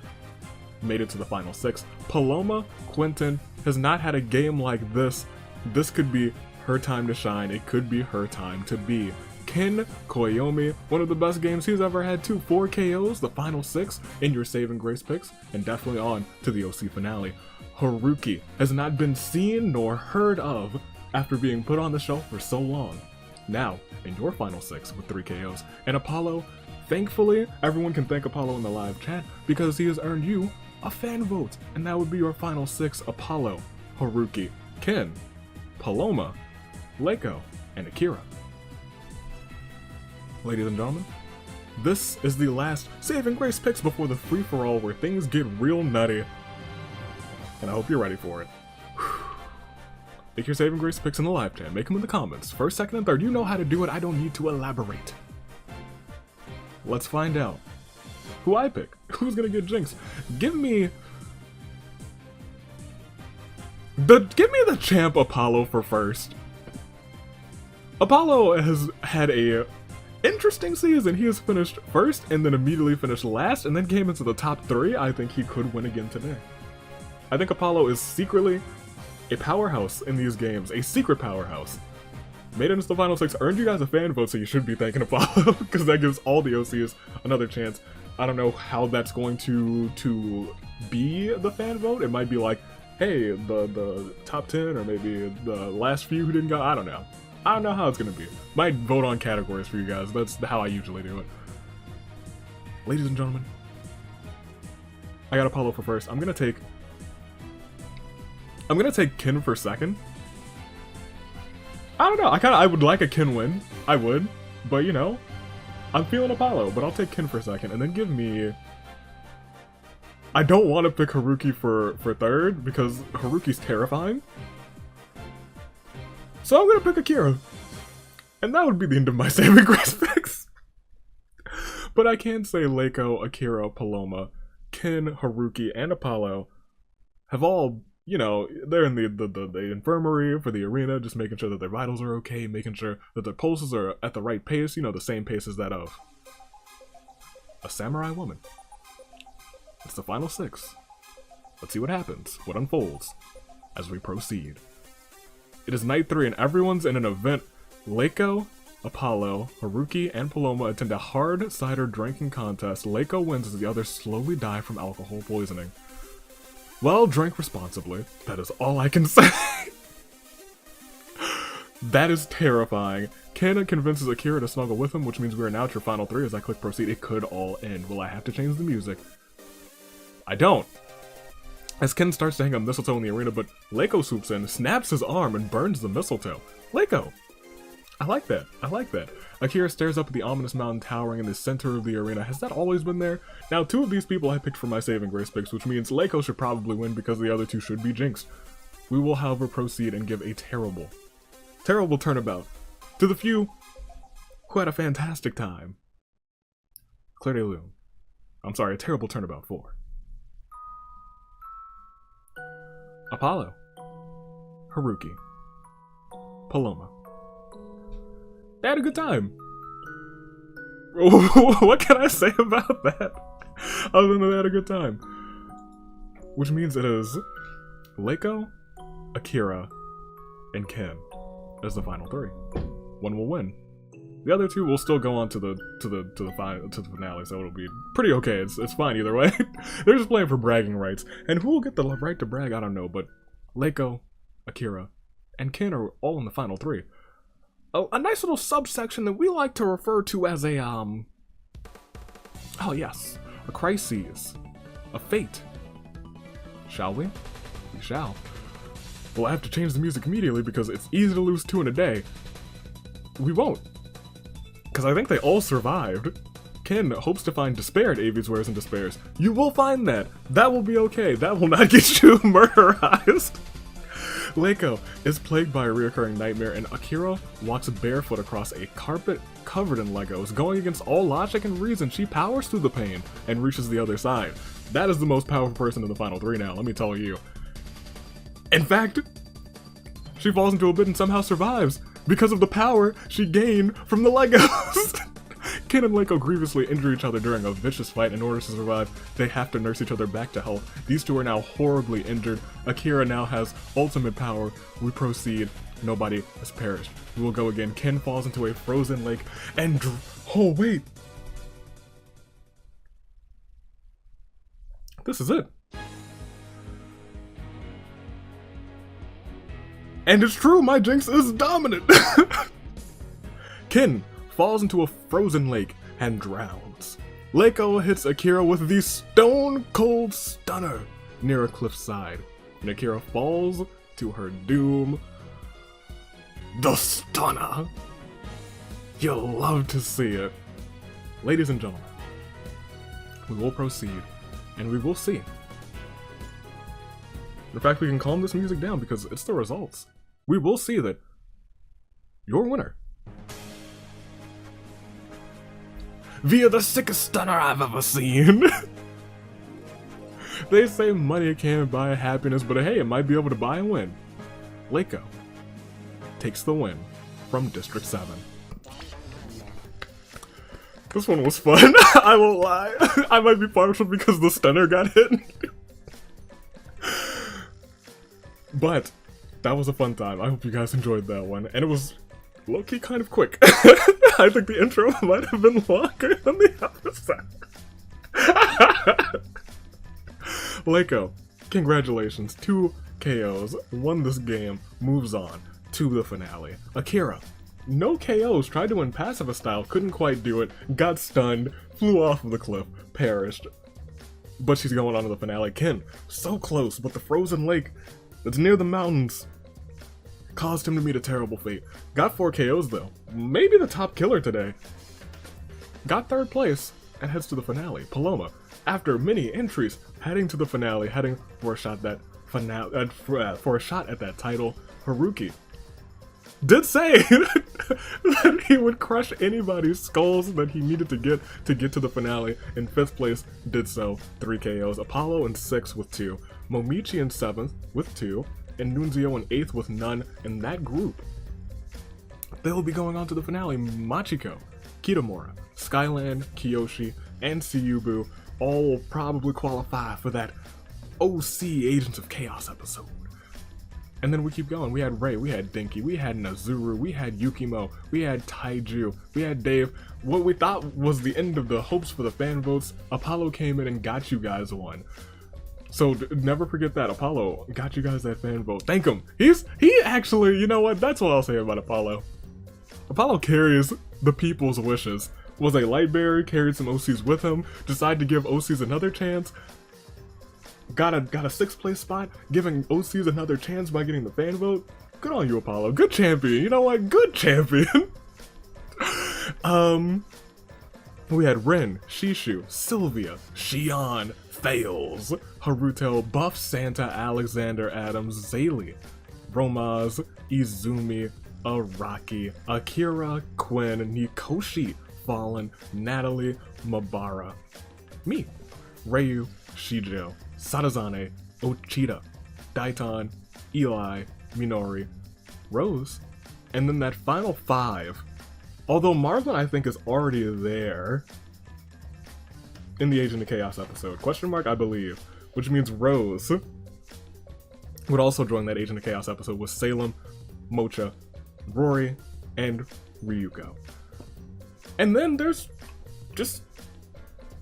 Made it to the final 6. Paloma Quinton has not had a game like this. This could be her time to shine. It could be her time to be. Ken Koyomi, one of the best games he's ever had too. 4 KOs, the final 6 in your Saving Grace picks, and definitely on to the OC finale. Haruki has not been seen nor heard of after being put on the shelf for so long. Now, in your final 6 with 3 KOs. And Apollo, thankfully, everyone can thank Apollo in the live chat because he has earned you a fan vote. And that would be your final 6, Apollo, Haruki, Ken, Paloma, Leiko, and Akira. Ladies and gentlemen, this is the last Saving Grace picks before the free-for-all where things get real nutty. And I hope you're ready for it. Make your Saving Grace picks in the live chat. Make them in the comments. First, second, and third. You know how to do it. I don't need to elaborate. Let's find out who I pick. Who's gonna get jinxed? Give me the champ Apollo for first. Apollo has had a interesting season. He has finished first and then immediately finished last and then came into the top 3. I think he could win again today. I think Apollo is secretly a powerhouse in these games, a secret powerhouse. Made it into the final 6, earned you guys a fan vote, so you should be thanking Apollo because that gives all the OCs another chance. I don't know how that's going to be the fan vote. It might be like, hey, the top 10 or maybe the last few who didn't go. I don't know. I don't know how it's gonna be. Might vote on categories for you guys. That's how I usually do it. Ladies and gentlemen, I got Apollo for first. I'm gonna take Ken for second. I don't know. I would like a Ken win. I would, but you know, I'm feeling Apollo. But I'll take Ken for second, and then give me. I don't want to pick Haruki for third because Haruki's terrifying. So I'm gonna pick Akira. And that would be the end of my Saving Grace picks. But I can say Leiko, Akira, Paloma, Ken, Haruki, and Apollo have all, you know, they're in the infirmary for the arena, just making sure that their vitals are okay, making sure that their pulses are at the right pace, you know, the same pace as that of a samurai woman. It's the final 6. Let's see what happens, what unfolds, as we proceed. It is night 3 and everyone's in an event. Leiko, Apollo, Haruki, and Paloma attend a hard cider drinking contest. Leiko wins as the others slowly die from alcohol poisoning. Well, drink responsibly. That is all I can say. That is terrifying. Ken convinces Akira to snuggle with him, which means we are now at your final 3. As I click proceed, it could all end. Will I have to change the music? I don't. As Ken starts to hang a mistletoe in the arena, but Leiko swoops in, snaps his arm, and burns the mistletoe. Leiko! I like that. I like that. Akira stares up at the ominous mountain towering in the center of the arena. Has that always been there? Now, 2 of these people I picked for my Saving Grace picks, which means Leiko should probably win because the other 2 should be jinxed. We will, however, proceed and give a terrible turnabout to the few who had a fantastic time. Claire de Lune. I'm sorry, a terrible turnabout for Apollo, Haruki, Paloma, They had a good time. What can I say about that? Other than they had a good time. Which means it is Leiko, Akira, and Ken as the final three. One will win. The other two will still go on to the finale, so it'll be pretty okay. It's fine either way. They're just playing for bragging rights, and who will get the right to brag? I don't know. But Leiko, Akira, and Ken are all in the final three. Oh, a nice little subsection that we like to refer to as a oh yes, a crisis, a fate. Shall we? We shall. Well, I have to change the music immediately because it's easy to lose 2 in a day. We won't. Because I think they all survived. Ken hopes to find despair at Avi's Wares and Despairs. You will find that. That will be okay. That will not get you murderized. Leiko is plagued by a reoccurring nightmare, and Akira walks barefoot across a carpet covered in Legos. Going against all logic and reason, she powers through the pain and reaches the other side. That is the most powerful person in the final three now, let me tell you. In fact, she falls into a pit and somehow survives because of the power she gained from the Legos. Ken and Leiko grievously injure each other during a vicious fight. In order to survive, they have to nurse each other back to health. These two are now horribly injured. Akira now has ultimate power. We proceed. Nobody has perished. We will go again. Ken falls into a frozen lake and oh wait. This is it. And it's true, my jinx is dominant. Ken falls into a frozen lake and drowns. Leiko hits Akira with the stone cold stunner near a cliffside, and Akira falls to her doom. The stunner. You'll love to see it. Ladies and gentlemen, we will proceed, and we will see. In fact, we can calm this music down because it's the results. We will see that your winner, via the sickest stunner I've ever seen. They say money can't buy happiness, but hey, it might be able to buy a win. Leiko takes the win from District 7. This one was fun, I won't lie. I might be partial because the stunner got hit. But that was a fun time. I hope you guys enjoyed that one. And it was low-key kind of quick. I think the intro might have been longer than the episode. Leiko, congratulations. 2 KOs, won this game, moves on to the finale. Akira, no KOs, tried to win passive style, couldn't quite do it, got stunned, flew off of the cliff, perished. But she's going on to the finale. Ken, so close, but the frozen lake that's near the mountains caused him to meet a terrible fate. Got 4 KOs though. Maybe the top killer today. Got 3rd place and heads to the finale. Paloma, after many entries, heading to the finale, heading for a shot that for a shot at that title. Haruki did say that he would crush anybody's skulls that he needed to get to the finale. In 5th place, did so, 3 KOs. Apollo in 6th with 2. Momichi in 7th with 2. And Nunzio in 8th with none. In that group, they will be going on to the finale. Machiko, Kitamura, Skyland, Kiyoshi, and Suyubu all will probably qualify for that OC Agents of Chaos episode. And then we keep going. We had Rei, we had Denki, we had Nazuru, we had Yukimo, we had Taiju, we had Dave. What we thought was the end of the hopes for the fan votes, Apollo came in and got you guys one. So never forget that. Apollo got you guys that fan vote. Thank him. He actually, you know what? That's what I'll say about Apollo. Apollo carries the people's wishes. Was a light bearer, carried some OCs with him, decided to give OCs another chance. Got a 6th place spot, giving OCs another chance by getting the fan vote. Good on you, Apollo. Good champion. You know what? Good champion. We had Ren, Shishu, Sylvia, Shion, Fails, Haruto, Buff, Santa, Alexander, Adams, Zaylee, Romaz, Izumi, Araki, Akira, Quinn, Nikoshi, Fallen, Natalie, Mabara, me, Ryu, Shijo, Sadazane, Ochita, Daiton, Eli, Minori, Rose, and then that final 5 Although Marvin, I think, is already there in the Agent of Chaos episode. Question mark, I believe. Which means Rose would also join that Agent of Chaos episode with Salem, Mocha, Rory, and Ryuko. And then there's just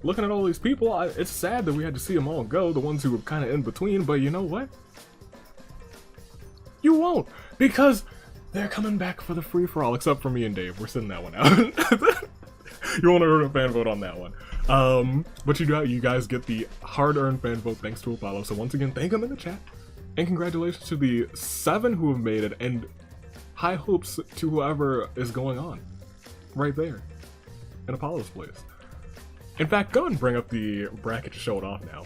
looking at all these people, it's sad that we had to see them all go, the ones who were kind of in between, but you know what? You won't, because they're coming back for the free-for-all, except for me and Dave. We're sitting that one out. You want to earn a fan vote on that one. But you guys get the hard-earned fan vote thanks to Apollo, so once again, thank them in the chat. And congratulations to the 7 who have made it, and high hopes to whoever is going on. Right there. In Apollo's place. In fact, go and bring up the bracket to show it off now.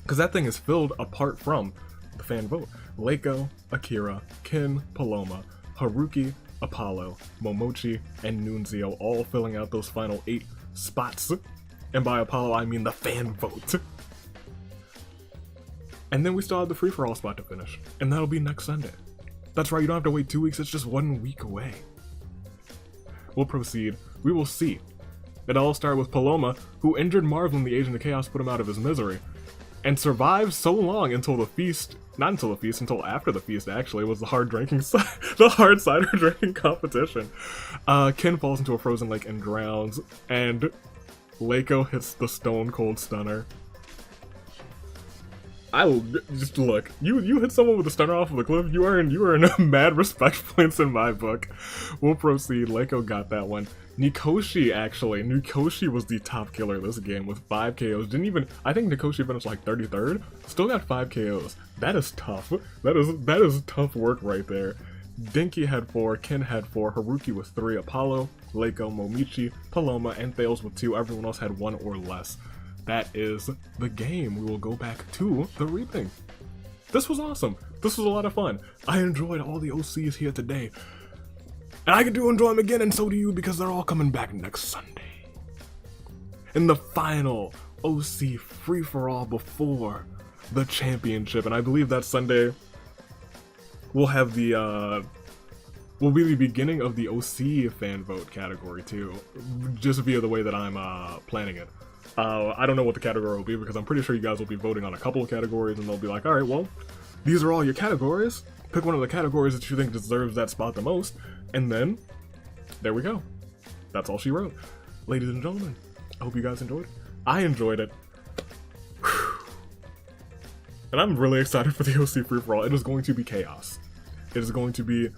Because that thing is filled apart from the fan vote. Leiko, Akira, Kin, Paloma, Haruki, Apollo, Momochi, and Nunzio all filling out those final 8 spots. And by Apollo, I mean the fan vote. And then we still have the free-for-all spot to finish. And that'll be next Sunday. That's right, you don't have to wait 2 weeks, it's just 1 week away. We'll proceed. We will see. It all started with Paloma, who injured Marvin, the Agent of Chaos, put him out of his misery, and survived so long until the feast, not until the feast, until after the feast actually, was the hard cider drinking competition. Ken falls into a frozen lake and drowns, and Leiko hits the stone cold stunner. I will just look. You hit someone with a stunner off of the cliff. You earn mad respect points in my book. We'll proceed. Leiko got that one. Nikoshi was the top killer this game with 5 KOs. I think Nikoshi finished like 33rd. Still got 5 KOs. That is tough. That is tough work right there. Dinky had 4, Ken had 4, Haruki with 3, Apollo, Leiko, Momichi, Paloma, and Thales with 2. Everyone else had 1 or less. That is the game. We will go back to the reaping. This was awesome. This was a lot of fun. I enjoyed all the OCs here today. And I get to enjoy them again, and so do you, because they're all coming back next Sunday. In the final OC free-for-all before the championship. And I believe that Sunday will have will be the beginning of the OC fan vote category too. Just via the way that I'm planning it. I don't know what the category will be because I'm pretty sure you guys will be voting on a couple of categories and they'll be like, alright, well, these are all your categories. Pick one of the categories that you think deserves that spot the most. And then, there we go. That's all she wrote. Ladies and gentlemen, I hope you guys enjoyed it. I enjoyed it. And I'm really excited for the OC free-for-all. It is going to be chaos. It is going to be...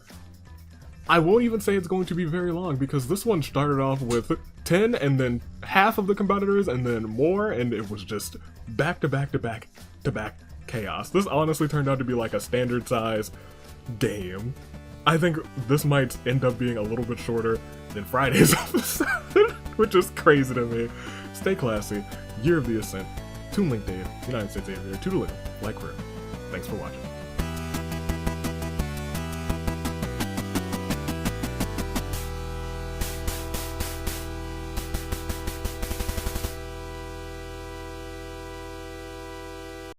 I won't even say it's going to be very long because this one started off with 10 and then half of the competitors and then more, and it was just back to back to back to back chaos. This honestly turned out to be like a standard size game. I think this might end up being a little bit shorter than Friday's episode, which is crazy to me. Stay classy. Year of the Ascent. Toon Link Dave. United States Aviator. Toodaloo. Like Career. Thanks for watching.